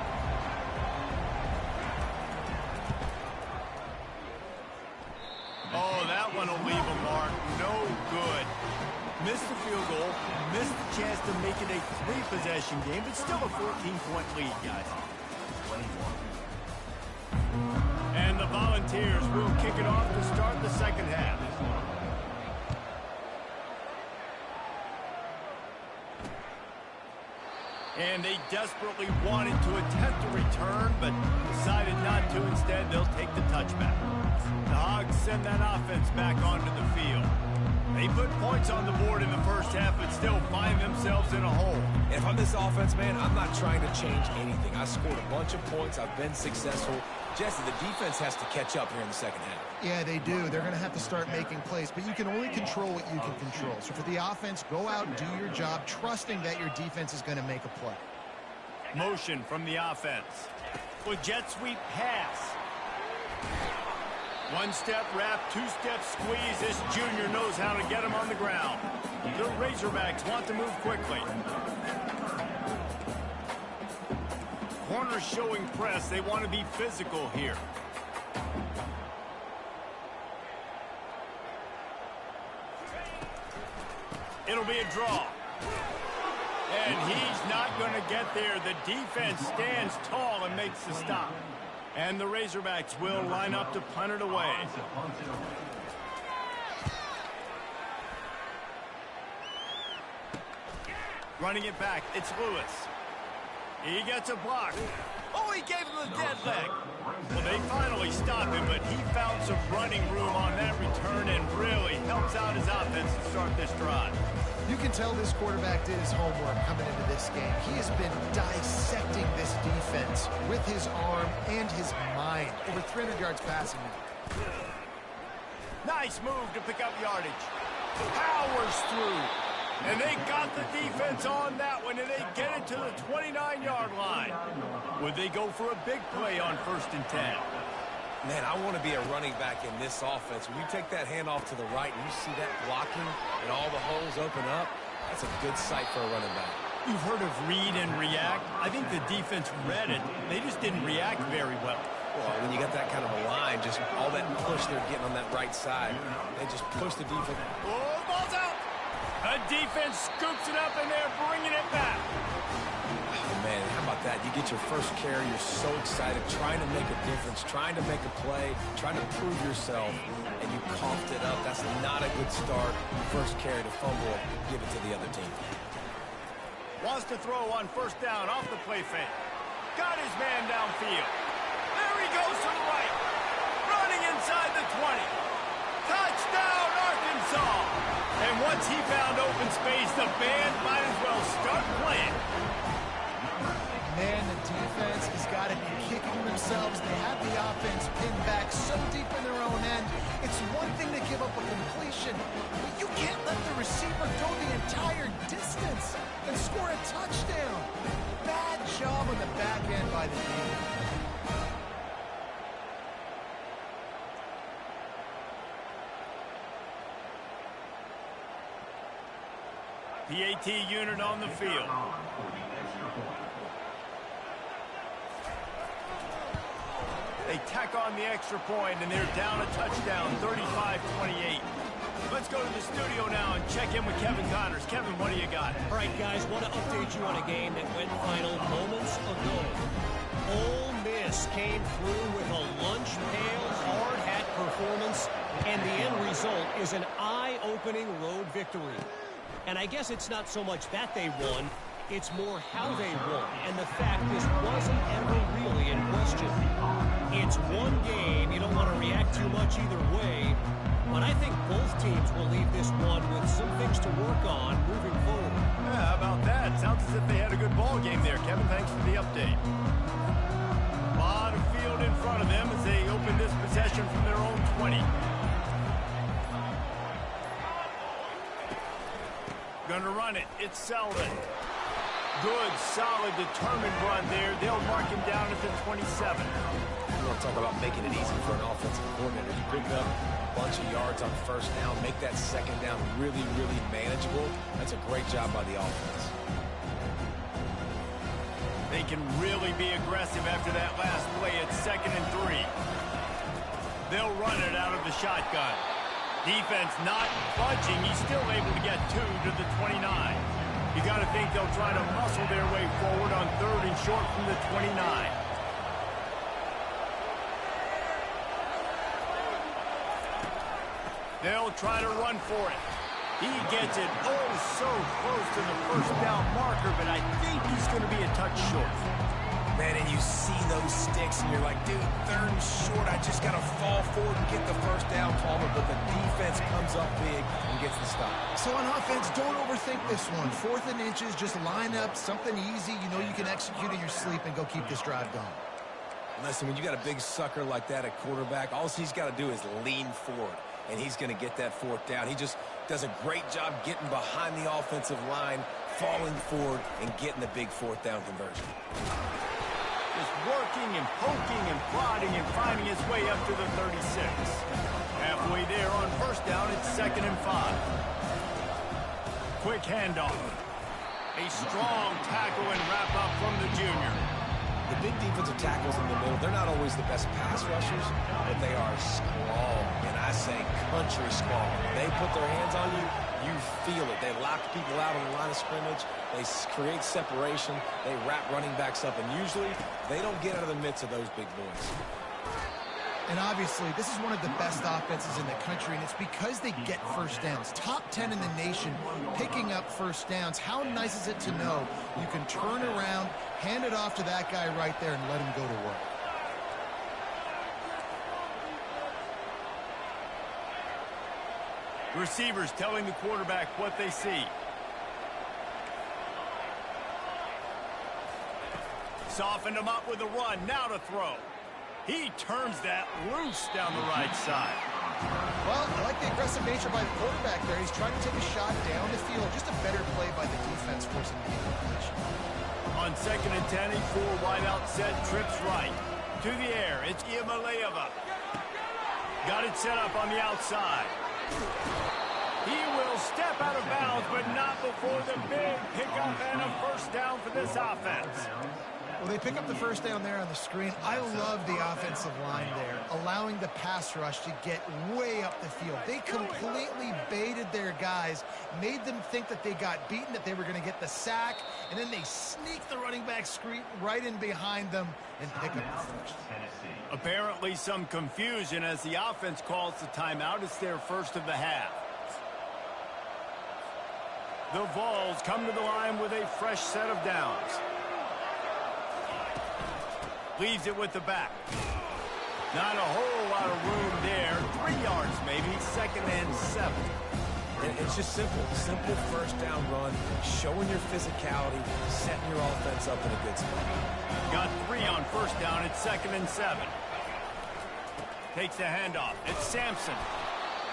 Oh, that one will leave a mark. No good. Missed the field goal, missed the chance to make it a 3-possession game, but still a 14-point lead, guys. And the Volunteers will kick it off to start the second half. And they desperately wanted to attempt a return, but decided not to. Instead, they'll take the touchback. The Hogs send that offense back onto the field. They put points on the board in the first half, but still find themselves in a hole. And if I'm this offense, man, I'm not trying to change anything. I scored a bunch of points. I've been successful. Jesse, the defense has to catch up here in the second half. Yeah, they do. They're going to have to start making plays, but you can only control what you can control. So for the offense, go out and do your job, trusting that your defense is going to make a play. Motion from the offense. With jet sweep pass. One-step wrap, two-step squeeze. This junior knows how to get him on the ground. The Razorbacks want to move quickly. Corners showing press. They want to be physical here. It'll be a draw. And he's not going to get there. The defense stands tall and makes the stop. And the Razorbacks will line up to punt it away. Running it back, it's Lewis. He gets a block. Oh, he gave him the dead leg. Well, they finally stopped him, but he found some running room on that return and really helps out his offense to start this drive. You can tell this quarterback did his homework coming into this game. He has been dissecting this defense with his arm and his mind. Over 300 yards passing now. Nice move to pick up yardage. Powers through. And they got the defense on that one, and they get it to the 29-yard line. Would they go for a big play on 1st and 10? Man, I want to be a running back in this offense. When you take that handoff to the right and you see that blocking and all the holes open up, that's a good sight for a running back. You've heard of read and react. I think the defense read it. They just didn't react very well. Well, when you got that kind of a line, just all that push they're getting on that right side, they just push the defense. Oh, ball's out. The defense scoops it up, and they're bringing it back. Oh, man, how about that? You get your first carry, you're so excited, trying to make a difference, trying to make a play, trying to prove yourself, and you coughed it up. That's not a good start. First carry to fumble it, give it to the other team. Wants to throw on 1st down off the play fake. Got his man downfield. There he goes to the right. Running inside the 20. Touchdown, Arkansas. And once he found open space, the band might as well start playing. Man, the defense has got to be kicking themselves. They have the offense pinned back so deep in their own end. It's one thing to give up a completion, but you can't let the receiver go the entire distance and score a touchdown. Bad job on the back end by the defense. PAT unit on the field. They tack on the extra point, and they're down a touchdown, 35-28. Let's go to the studio now and check in with Kevin Connors. Kevin, what do you got? All right, guys, want to update you on a game that went final moments ago. Ole Miss came through with a lunch pail, hard hat performance, and the end result is an eye-opening road victory. And I guess it's not so much that they won, it's more how they won, and the fact this wasn't ever really in question. It's one game, you don't want to react too much either way, but I think both teams will leave this one with some things to work on moving forward. Yeah, how about that? Sounds as if they had a good ball game there. Kevin, thanks for the update. A lot of field in front of them as they open this possession from their own 20. Gonna run it. It's Selden. Good, solid, determined run there. They'll mark him down at the 27. You want to talk about making it easy for an offensive coordinator. You pick up a bunch of yards on first down, make that second down really, really manageable. That's a great job by the offense. They can really be aggressive after that last play at 2nd and 3. They'll run it out of the shotgun. Defense not budging. He's still able to get 2 to the 29. You got to think they'll try to muscle their way forward on 3rd and short from the 29. They'll try to run for it. He gets it oh so close to the first down marker, but I think he's going to be a touch short. Man, and you see those sticks, and you're like, dude, 3rd and short, I just got to fall forward and get the first down, Palmer, but the defense comes up big and gets the stop. So on offense, don't overthink this one. 4th and inches, just line up, something easy. You know you can execute in your sleep and go keep this drive going. Listen, when you got a big sucker like that at quarterback, all he's got to do is lean forward, and he's going to get that 4th down. He just does a great job getting behind the offensive line, falling forward, and getting the big 4th down conversion. Just working and poking and prodding and finding his way up to the 36. Halfway there on first down, it's 2nd and 5. Quick handoff. A strong tackle and wrap up from the junior. The big defensive tackles in the middle, they're not always the best pass rushers, but they are strong, and I say country strong. They put their hands on you, you feel it. They lock people out on the line of scrimmage. They create separation. They wrap running backs up, and usually they don't get out of the midst of those big boys. And obviously, this is one of the best offenses in the country, and it's because they get first downs. Top 10 in the nation picking up first downs. How nice is it to know you can turn around, hand it off to that guy right there, and let him go to work. Receivers telling the quarterback what they see. Softened him up with a run. Now to throw. He turns that loose down the right side. Well, I like the aggressive nature by the quarterback there. He's trying to take a shot down the field. Just a better play by the defense forcing the incompletion. On 2nd and 10, a 4-wideout set, trips right. To the air, it's Iamaleava. Got it set up on the outside. He will step out of bounds, but not before the big pickup and a first down for this offense. Well, they pick up the first down there on the screen. I love the offensive line there, allowing the pass rush to get way up the field. They completely baited their guys, made them think that they got beaten, that they were going to get the sack, and then they sneak the running back screen right in behind them and pick up the first. Apparently some confusion as the offense calls the timeout. It's their first of the half. The Vols come to the line with a fresh set of downs. Leaves it with the back. Not a whole lot of room there. 3 yards maybe. 2nd and 7. And it's just simple. Simple first down run, showing your physicality, setting your offense up in a good spot. Got 3 on first down. It's 2nd and 7. Takes the handoff. It's Sampson.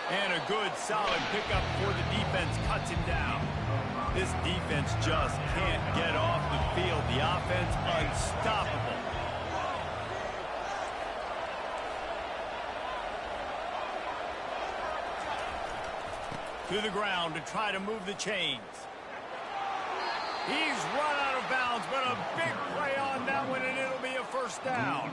And a good, solid pickup before the defense cuts him down. This defense just can't get off the field. The offense unstoppable. To the ground to try to move the chains. He's run out of bounds, but a big play on that one, and it'll be a first down.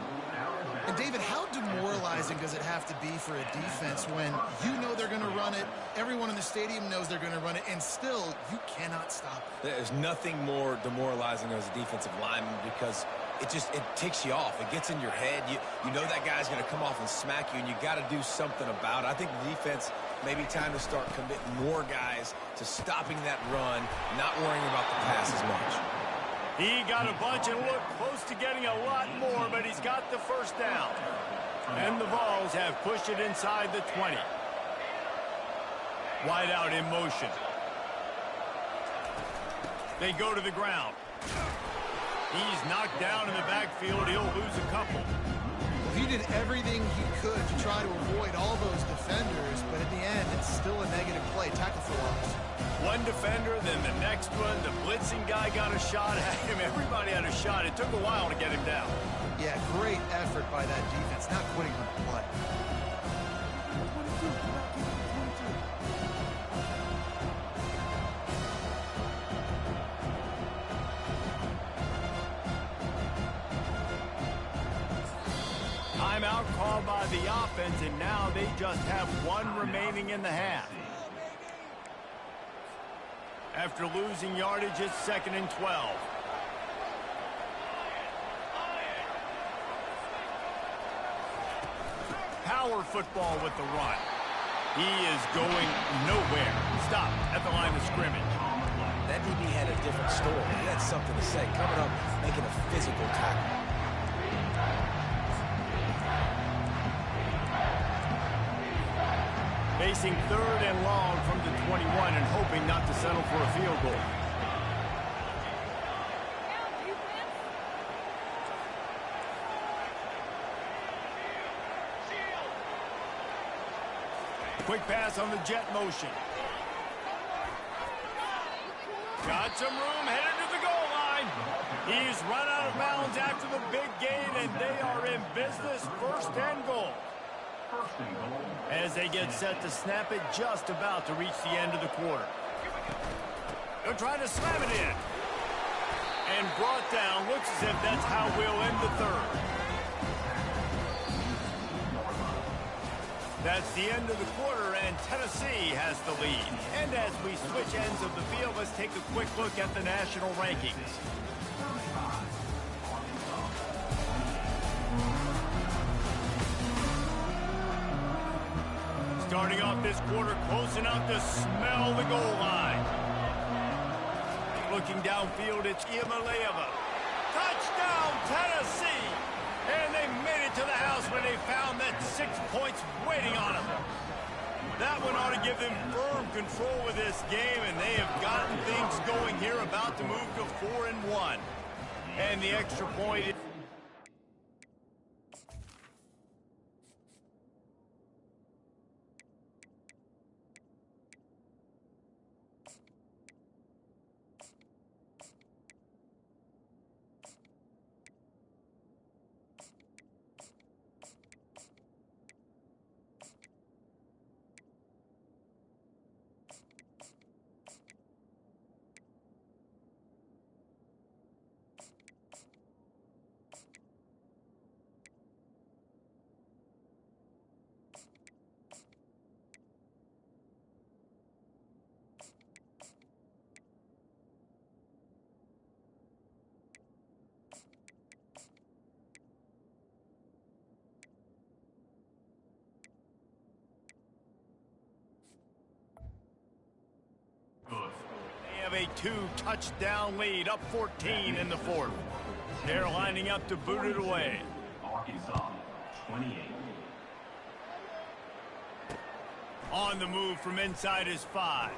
And David, how demoralizing does it have to be for a defense when you know they're going to run it, everyone in the stadium knows they're going to run it, and still you cannot stop it? There's nothing more demoralizing as a defensive lineman because it ticks you off. It gets in your head. You know that guy's going to come off and smack you, and you got to do something about it. I think the defense maybe time to start committing more guys to stopping that run, not worrying about the pass as much. He got a bunch and looked close to getting a lot more, but he's got the first down. And the Vols have pushed it inside the 20. Wide out in motion. They go to the ground. He's knocked down in the backfield. He'll lose a couple. He did everything he could to try to avoid all those defenders, but at the end, it's still a negative play. Tackle for loss. One defender, then the next one. The blitzing guy got a shot at him. Everybody had a shot. It took a while to get him down. Yeah, great effort by that defense, not quitting on the play. Timeout called by the offense, and now they just have one remaining in the half. After losing yardage, it's 2nd and 12. Power football with the run. He is going nowhere. Stopped at the line of scrimmage. That DB had a different story. He had something to say. Coming up, making a physical tackle. Facing 3rd and long from the 21 and hoping not to settle for a field goal. Quick pass on the jet motion. Got some room, headed to the goal line. He's run out of bounds after the big gain, and they are in business. 1st and goal. As they get set to snap it, just about to reach the end of the quarter. They'll try to slam it in. And brought down. Looks as if that's how we'll end the 3rd. That's the end of the quarter, and Tennessee has the lead. And as we switch ends of the field, let's take a quick look at the national rankings. Starting off this quarter, close enough to smell the goal line. Looking downfield, it's Iamaleava. Touchdown, Tennessee! And they made it to the house when they found that 6 points waiting on them. That one ought to give them firm control of this game, and they have gotten things going here, about to move to 4-1. And the extra point is... A 2-touchdown lead, up 14 in the 4th. They're lining up to boot it away. Arkansas, 28. On the move from inside his 5.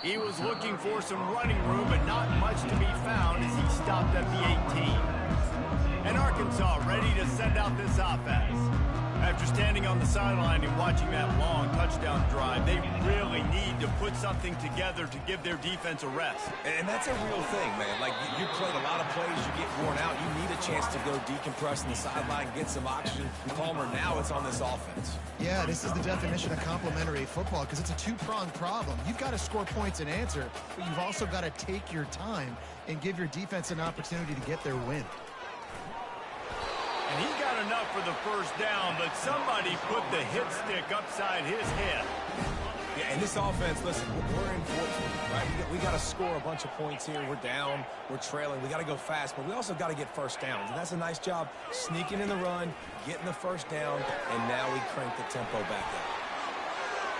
He was looking for some running room, but not much to be found as he stopped at the 18. And Arkansas ready to send out this offense. After standing on the sideline and watching that long touchdown drive, they really need to put something together to give their defense a rest. And that's a real thing, man. Like, you played a lot of plays, you get worn out, you need a chance to go decompress on the sideline, get some oxygen. Palmer, now it's on this offense. Yeah, this is the definition of complementary football, because it's a two-pronged problem. You've got to score points and answer, but you've also got to take your time and give your defense an opportunity to get their win. And he got enough for the first down, but somebody put the hit stick upside his head. Yeah, and this offense, listen, we're in for it, right? We got to score a bunch of points here. We're down. We're trailing. We got to go fast, but we also got to get first downs. And that's a nice job sneaking in the run, getting the first down, and now we crank the tempo back up.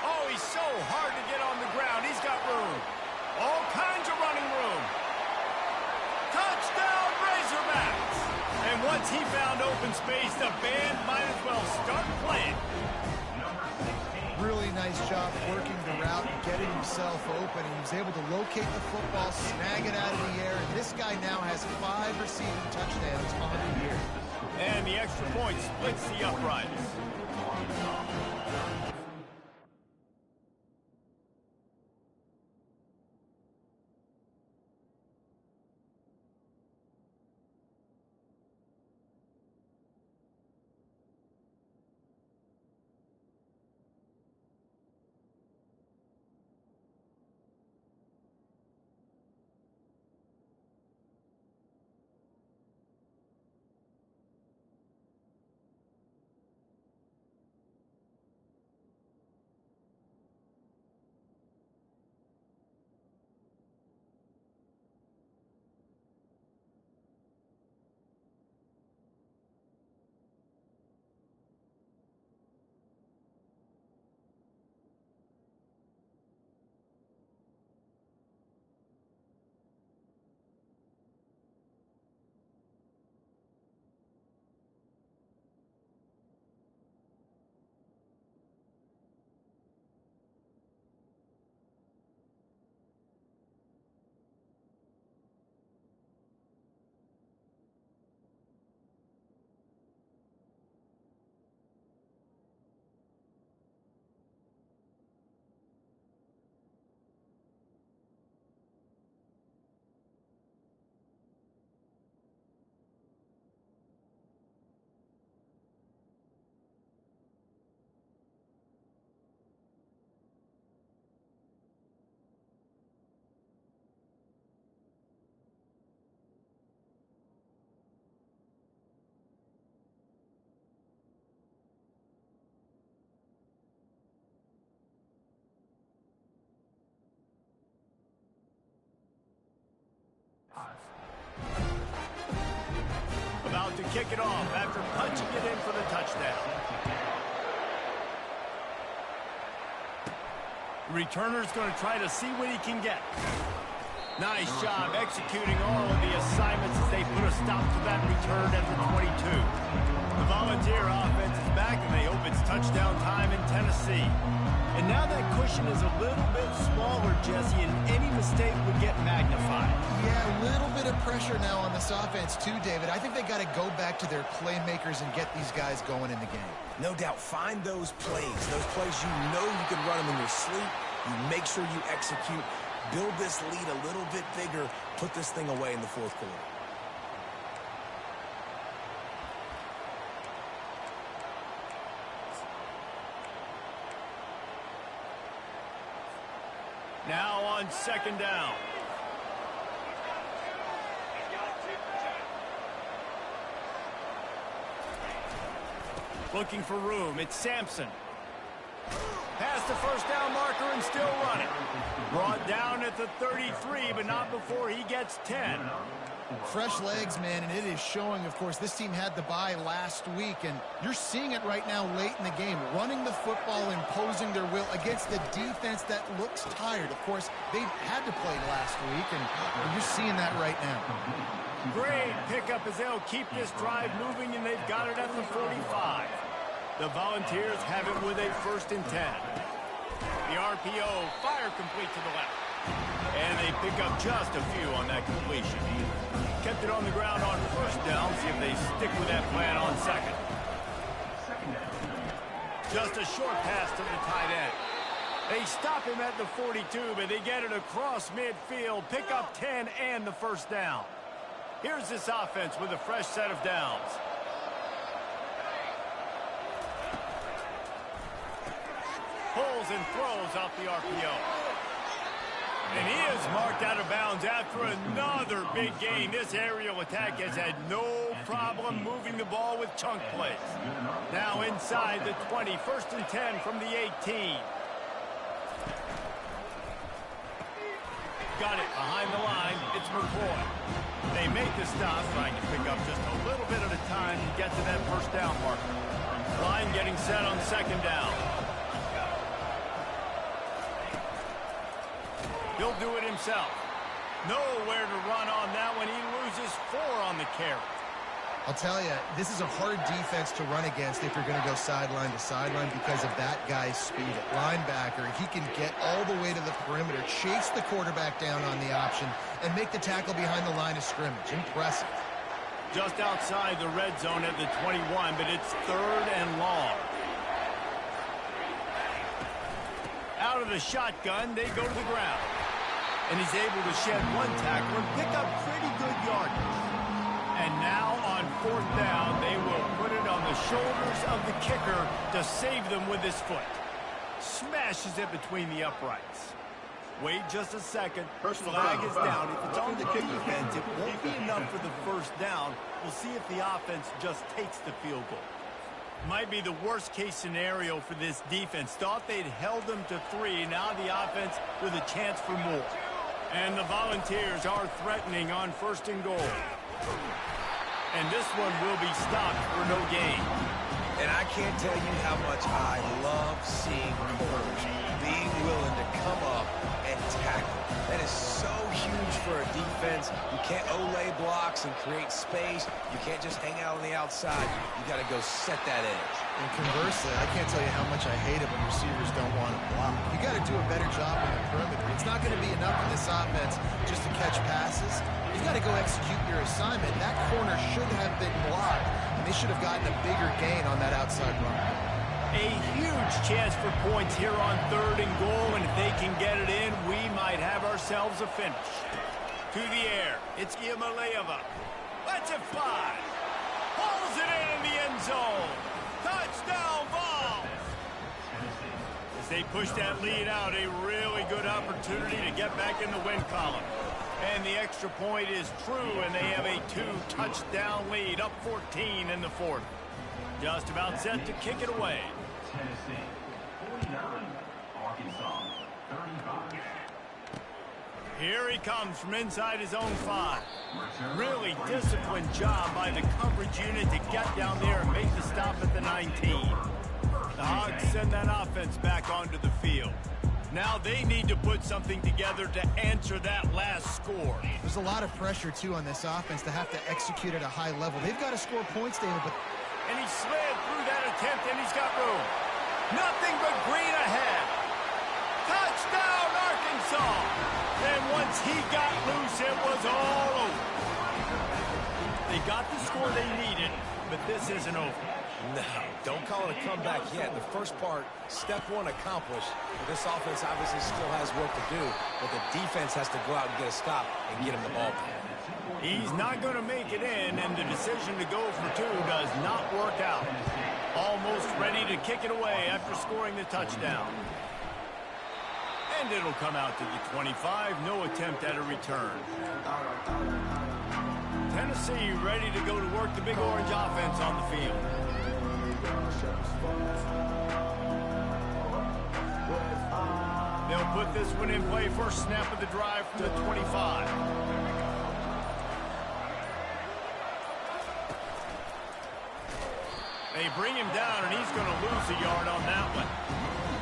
Oh, he's so hard to get on the ground. He's got room. All kinds of running room. Touchdown, Razorbacks! And once he found open space, the band might as well start playing. Really nice job working the route and getting himself open. He was able to locate the football, snag it out of the air, and this guy now has 5 receiving touchdowns on the year. And the extra point splits the uprights. About to kick it off after punching it in for the touchdown. The returner's going to try to see what he can get. Nice job executing all of the assignments as they put a stop to that return at the 22. The Volunteer offense is back, and they hope it's touchdown time in Tennessee. And now that cushion is a little bit smaller, Jesse, and any mistake would get magnified. Yeah, a little bit of pressure now on this offense too, David. I think they got to go back to their playmakers and get these guys going in the game. No doubt, find those plays you know you can run them in your sleep. You make sure you execute, build this lead a little bit bigger, put this thing away in the fourth quarter. Now on second down. Looking for room. It's Sampson. Past the first down marker and still running. Brought down at the 33, but not before he gets 10. Fresh legs, man, and it is showing, of course, this team had the bye last week, and you're seeing it right now late in the game, running the football, imposing their will against the defense that looks tired. Of course, they had to play last week, and you're seeing that right now. Great pickup as they'll keep this drive moving, and they've got it at the 45. The Volunteers have it with a 1st and 10. The RPO, fire complete to the left. And they pick up just a few on that completion. Kept it on the ground on 1st down. See if they stick with that plan on 2nd. Just a short pass to the tight end. They stop him at the 42, but they get it across midfield. Pick up 10 and the 1st down. Here's this offense with a fresh set of downs. Pulls and throws off the RPO. And he is marked out of bounds after another big gain. This aerial attack has had no problem moving the ball with chunk plays. Now inside the 20, 1st and 10 from the 18. Got it behind the line. It's McCoy. They make the stop, trying to pick up just a little bit at a time to get to that first down marker. Line getting set on second down. He'll do it himself. Nowhere to run on that one. He loses 4 on the carry. I'll tell you, this is a hard defense to run against if you're going to go sideline to sideline because of that guy's speed at linebacker. He can get all the way to the perimeter, chase the quarterback down on the option, and make the tackle behind the line of scrimmage. Impressive. Just outside the red zone at the 21, but it's 3rd and long. Out of the shotgun, they go to the ground. And he's able to shed 1 tackle and pick up pretty good yardage. And now on 4th down, they will put it on the shoulders of the kicker to save them with his foot. Smashes it between the uprights. Wait just a second. Flag is down. If it's on the defense, it won't be enough for the first down. We'll see if the offense just takes the field goal. Might be the worst case scenario for this defense. Thought they'd held them to 3. Now the offense with a chance for more. And the Volunteers are threatening on 1st and goal. And this one will be stopped for no gain. And I can't tell you how much I love seeing corners being willing to come up and tackle. That is so huge for a defense. You can't olay blocks and create space. You can't just hang out on the outside. You got to go set that edge. And conversely, I can't tell you how much I hate it when receivers don't want to block. You got to do a better job on the perimeter. It's not going to be enough in this offense just to catch passes. You've got to go execute your assignment. That corner should have been blocked, and they should have gotten a bigger gain on that outside run. A huge chance for points here on 3rd and goal, and if they can get it in, we might have ourselves a finish. To the air, it's Iamaleava. Lets it fly. Pulls it in the end zone. Touchdown, Vols! As they push that lead out, a really good opportunity to get back in the win column. And the extra point is true, and they have a 2-touchdown lead, up 14 in the 4th. Just about set to kick it away. Tennessee, 49. Arkansas, 35. Here he comes from inside his own 5. Really disciplined job by the coverage unit to get down there and make the stop at the 19. The Hogs send that offense back onto the field. Now they need to put something together to answer that last score. There's a lot of pressure, too, on this offense to have to execute at a high level. They've got to score points, David, but... And he slid through that attempt, and he's got room. Nothing but green ahead. Touchdown, Arkansas! And once he got loose, it was all over. They got the score they needed, but this isn't over. No, don't call it a comeback yet. The first part, step 1 accomplished. This offense obviously still has work to do, but the defense has to go out and get a stop and get him the ball back. He's not going to make it in, and the decision to go for 2 does not work out. Almost ready to kick it away after scoring the touchdown. And it'll come out to the 25. No attempt at a return. Tennessee ready to go to work the Big Orange offense on the field. They'll put this one in play. First snap of the drive to the 25. They bring him down, and he's going to lose a yard on that one.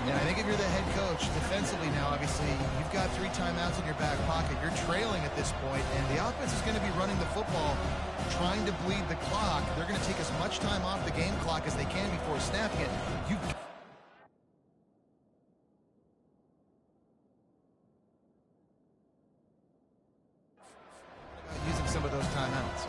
Yeah, I think if you're the head coach, defensively now, obviously, you've got 3 timeouts in your back pocket. You're trailing at this point, and the offense is going to be running the football, trying to bleed the clock. They're going to take as much time off the game clock as they can before snapping it. Using some of those timeouts.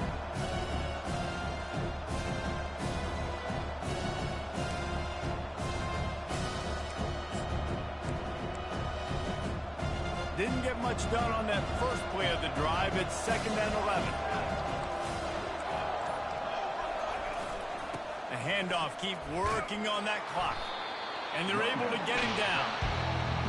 Didn't get much done on that first play of the drive. It's 2nd and 11. The handoff keep working on that clock. And they're able to get him down.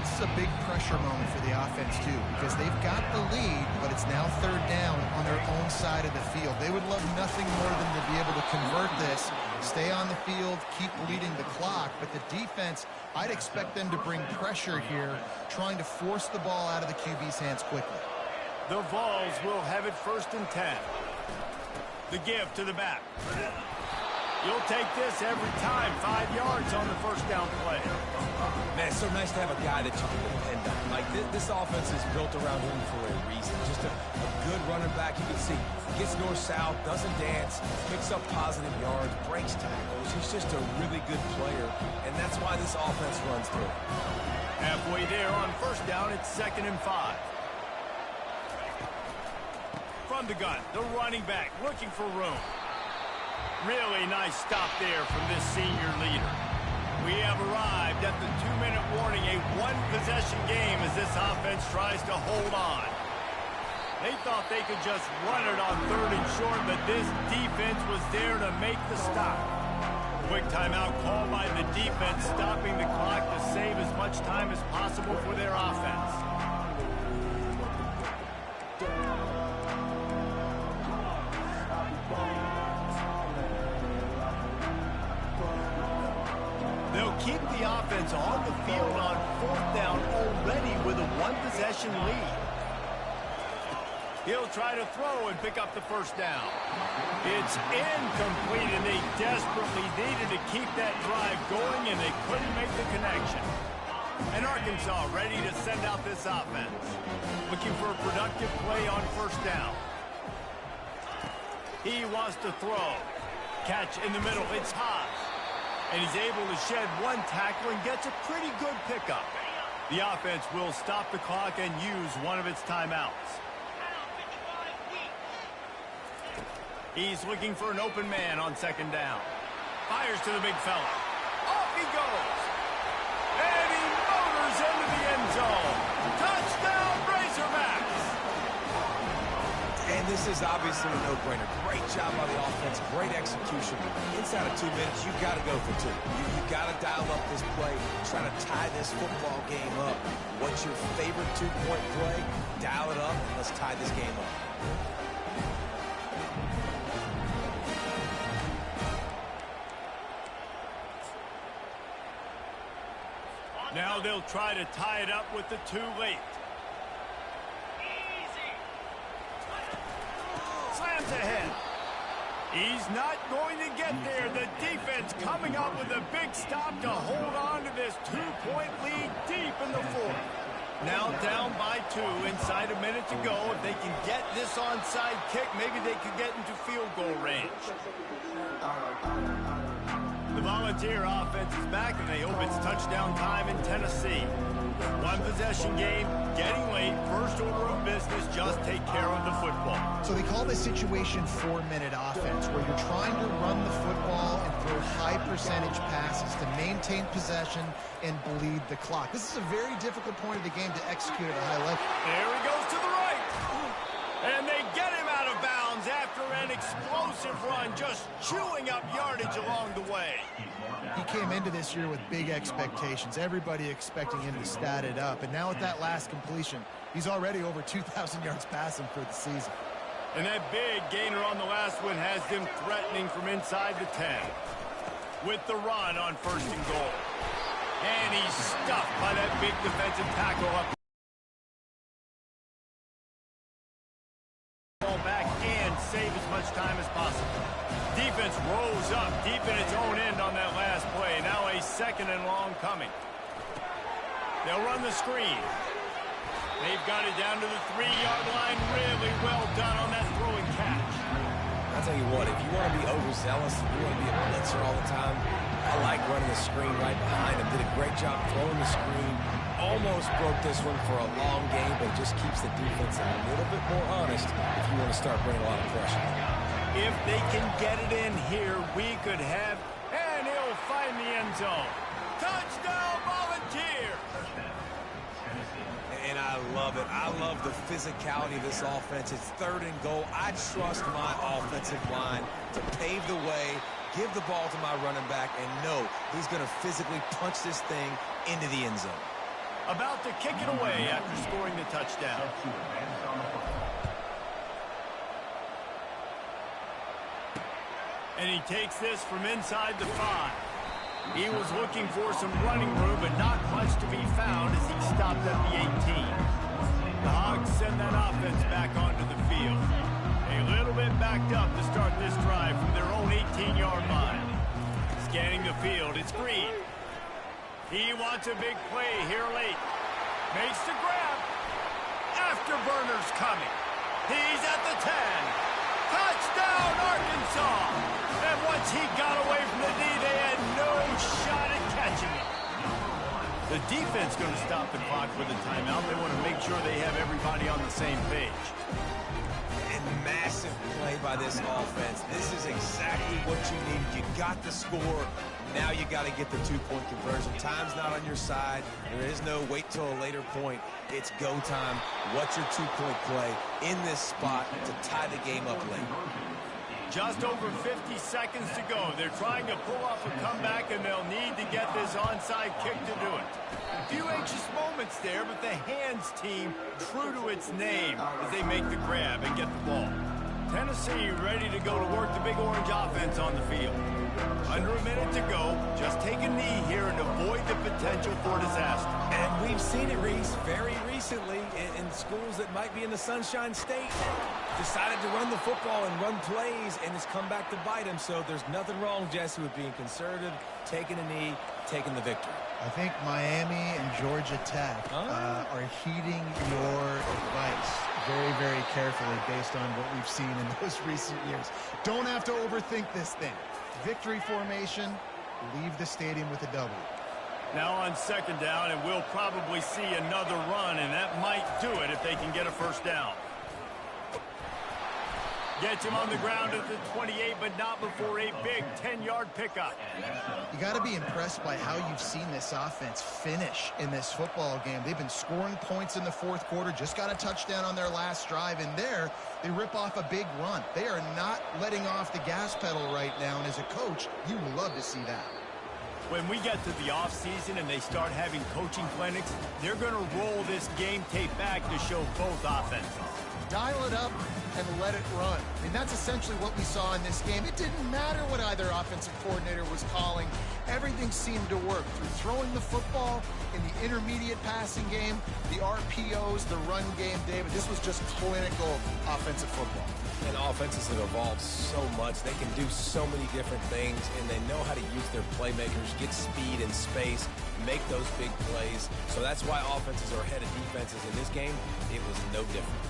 this is a big pressure moment for the offense, too, because they've got the lead, but it's now third down on their own side of the field. They would love nothing more than to be able to convert this, stay on the field, keep leading the clock, but the defense, I'd expect them to bring pressure here, trying to force the ball out of the QB's hands quickly. The Vols will have it 1st and 10. The give to the back. You'll take this every time. 5 yards on the first down play. Man, it's so nice to have a guy that you can depend on. Like, this offense is built around him for a reason. Just a good running back. You can see gets north-south, doesn't dance, picks up positive yards, breaks tackles. He's just a really good player, and that's why this offense runs through. Halfway there on first down, it's 2nd and 5. From the gun, the running back looking for room. Really nice stop there from this senior leader. We have arrived at the 2-minute warning, a one-possession game as this offense tries to hold on. They thought they could just run it on 3rd and short, but this defense was there to make the stop. Quick timeout called by the defense, stopping the clock to save as much time as possible for their offense. They'll keep the offense on the field on 4th down already with a one-possession lead. He'll try to throw and pick up the first down. It's incomplete, and they desperately needed to keep that drive going, and they couldn't make the connection. And Arkansas ready to send out this offense. Looking for a productive play on first down. He wants to throw. Catch in the middle. It's high. And he's able to shed one tackle and gets a pretty good pickup. The offense will stop the clock and use one of its timeouts. He's looking for an open man on 2nd down. Fires to the big fella. Off he goes. And he motors into the end zone. Touchdown, Razorbacks! And this is obviously a no-brainer. Great job by the offense, great execution. Inside of 2 minutes, you've got to go for 2. You've got to dial up this play, try to tie this football game up. What's your favorite 2-point play? Dial it up, and let's tie this game up. Now they'll try to tie it up with the 2 late. Slams ahead. He's not going to get there. The defense coming up with a big stop to hold on to this 2-point lead deep in the 4th. Now down by 2, inside a minute to go. If they can get this onside kick, maybe they could get into field goal range. The Volunteer offense is back, and they hope it's touchdown time in Tennessee. One-possession game, getting late, first order of business, just take care of the football. So they call this situation 4-minute offense, where you're trying to run the football and throw high-percentage passes to maintain possession and bleed the clock. This is a very difficult point of the game to execute at a high level. There he goes to the right. And they get him out of bounds after an explosive run, just chewing up yardage along the way. He came into this year with big expectations. Everybody expecting him to stat it up. And now with that last completion, he's already over 2,000 yards passing for the season. And that big gainer on the last one has them threatening from inside the 10. With the run on 1st and goal. And he's stuffed by that big defensive tackle up. Back and save as much time as possible. Defense rose up deep in its own end on that last play. Now a 2nd and long coming. They'll run the screen. They've got it down to the 3-yard line. Really well done on that throwing catch. I'll tell you what, if you want to be overzealous, if you want to be a blitzer all the time, I like running the screen right behind him. Did a great job throwing the screen. Almost broke this one for a long game, but just keeps the defense a little bit more honest if you want to start bringing a lot of pressure. If they can get it in here, we could have, and he'll find the end zone. Touchdown, Volunteers! And I love it. I love the physicality of this offense. It's 3rd and goal. I trust my offensive line to pave the way, give the ball to my running back, and know he's going to physically punch this thing into the end zone. About to kick it away after scoring the touchdown. To advance on the football. And he takes this from inside the 5. He was looking for some running room, but not much to be found as he stopped at the 18. The Hogs send that offense back onto the field. A little bit backed up to start this drive from their own 18-yard line. Scanning the field, it's Green. He wants a big play here late. Makes the grab. Afterburner's coming. He's at the 10. Touchdown, Arkansas! And once he got away from the knee, they had no shot at catching him. The defense going to stop the clock with a timeout. They want to make sure they have everybody on the same page. And massive play by this offense. This is exactly what you need. You got the score. Now you got to get the 2-point conversion. Time's not on your side. There is no wait till a later point. It's go time. What's your 2-point play in this spot to tie the game up late? Just over 50 seconds to go. They're trying to pull off a comeback, and they'll need to get this onside kick to do it. A few anxious moments there, but the hands team true to its name as they make the grab and get the ball. Tennessee ready to go to work the Big Orange offense on the field. Under a minute to go. Just take a knee here and avoid the potential for disaster. And we've seen it, Reese, very recently in schools that might be in the Sunshine State. Decided to run the football and run plays, and it's come back to bite him. So there's nothing wrong, Jesse, with being conservative, taking a knee, taking the victory. I think Miami and Georgia Tech are heeding your advice very, very carefully based on what we've seen in those recent years. Don't have to overthink this thing. Victory formation, leave the stadium with a W. Now on second down, and we'll probably see another run, and that might do it if they can get a first down. Gets him on the ground at the 28, but not before a big 10-yard pickup. You got to be impressed by how you've seen this offense finish in this football game. They've been scoring points in the fourth quarter, just got a touchdown on their last drive, and there they rip off a big run. They are not letting off the gas pedal right now, and as a coach, you love to see that. When we get to the offseason and they start having coaching clinics, they're going to roll this game tape back to show both offenses. Dial it up and let it run. I mean, that's essentially what we saw in this game. It didn't matter what either offensive coordinator was calling. Everything seemed to work through throwing the football in the intermediate passing game, the RPOs, the run game, David. This was just clinical offensive football. And offenses have evolved so much. They can do so many different things, and they know how to use their playmakers, get speed and space, make those big plays. So that's why offenses are ahead of defenses. In this game, it was no different.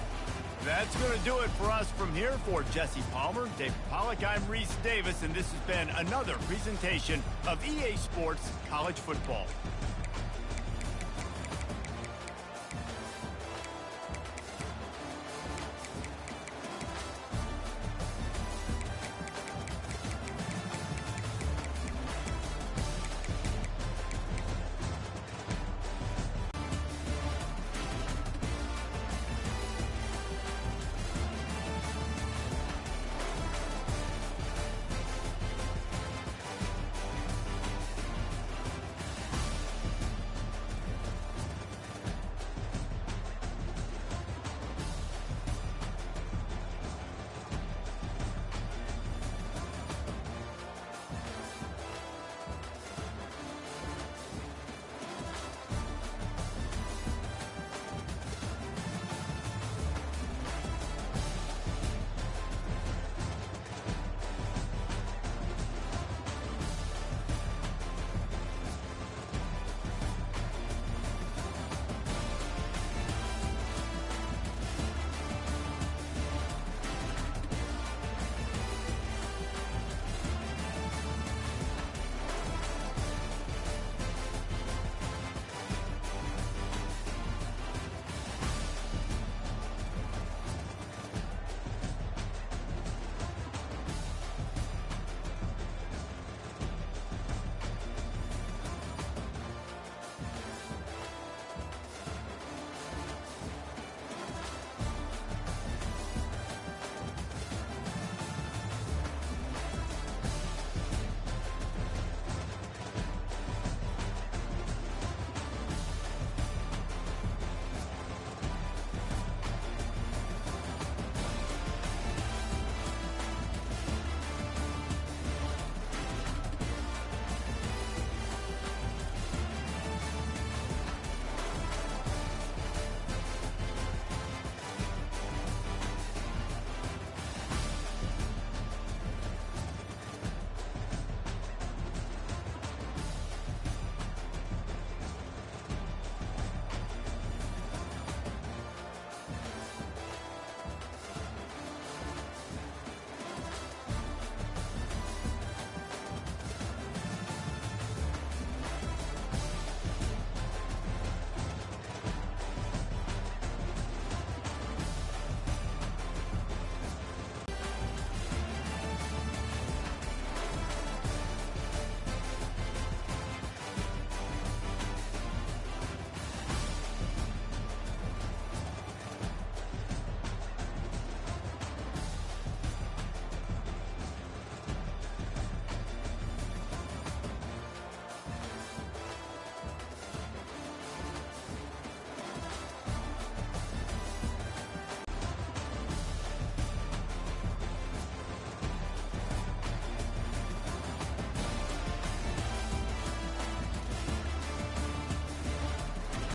That's going to do it for us from here. For Jesse Palmer, David Pollack, I'm Reese Davis, and this has been another presentation of EA Sports College Football.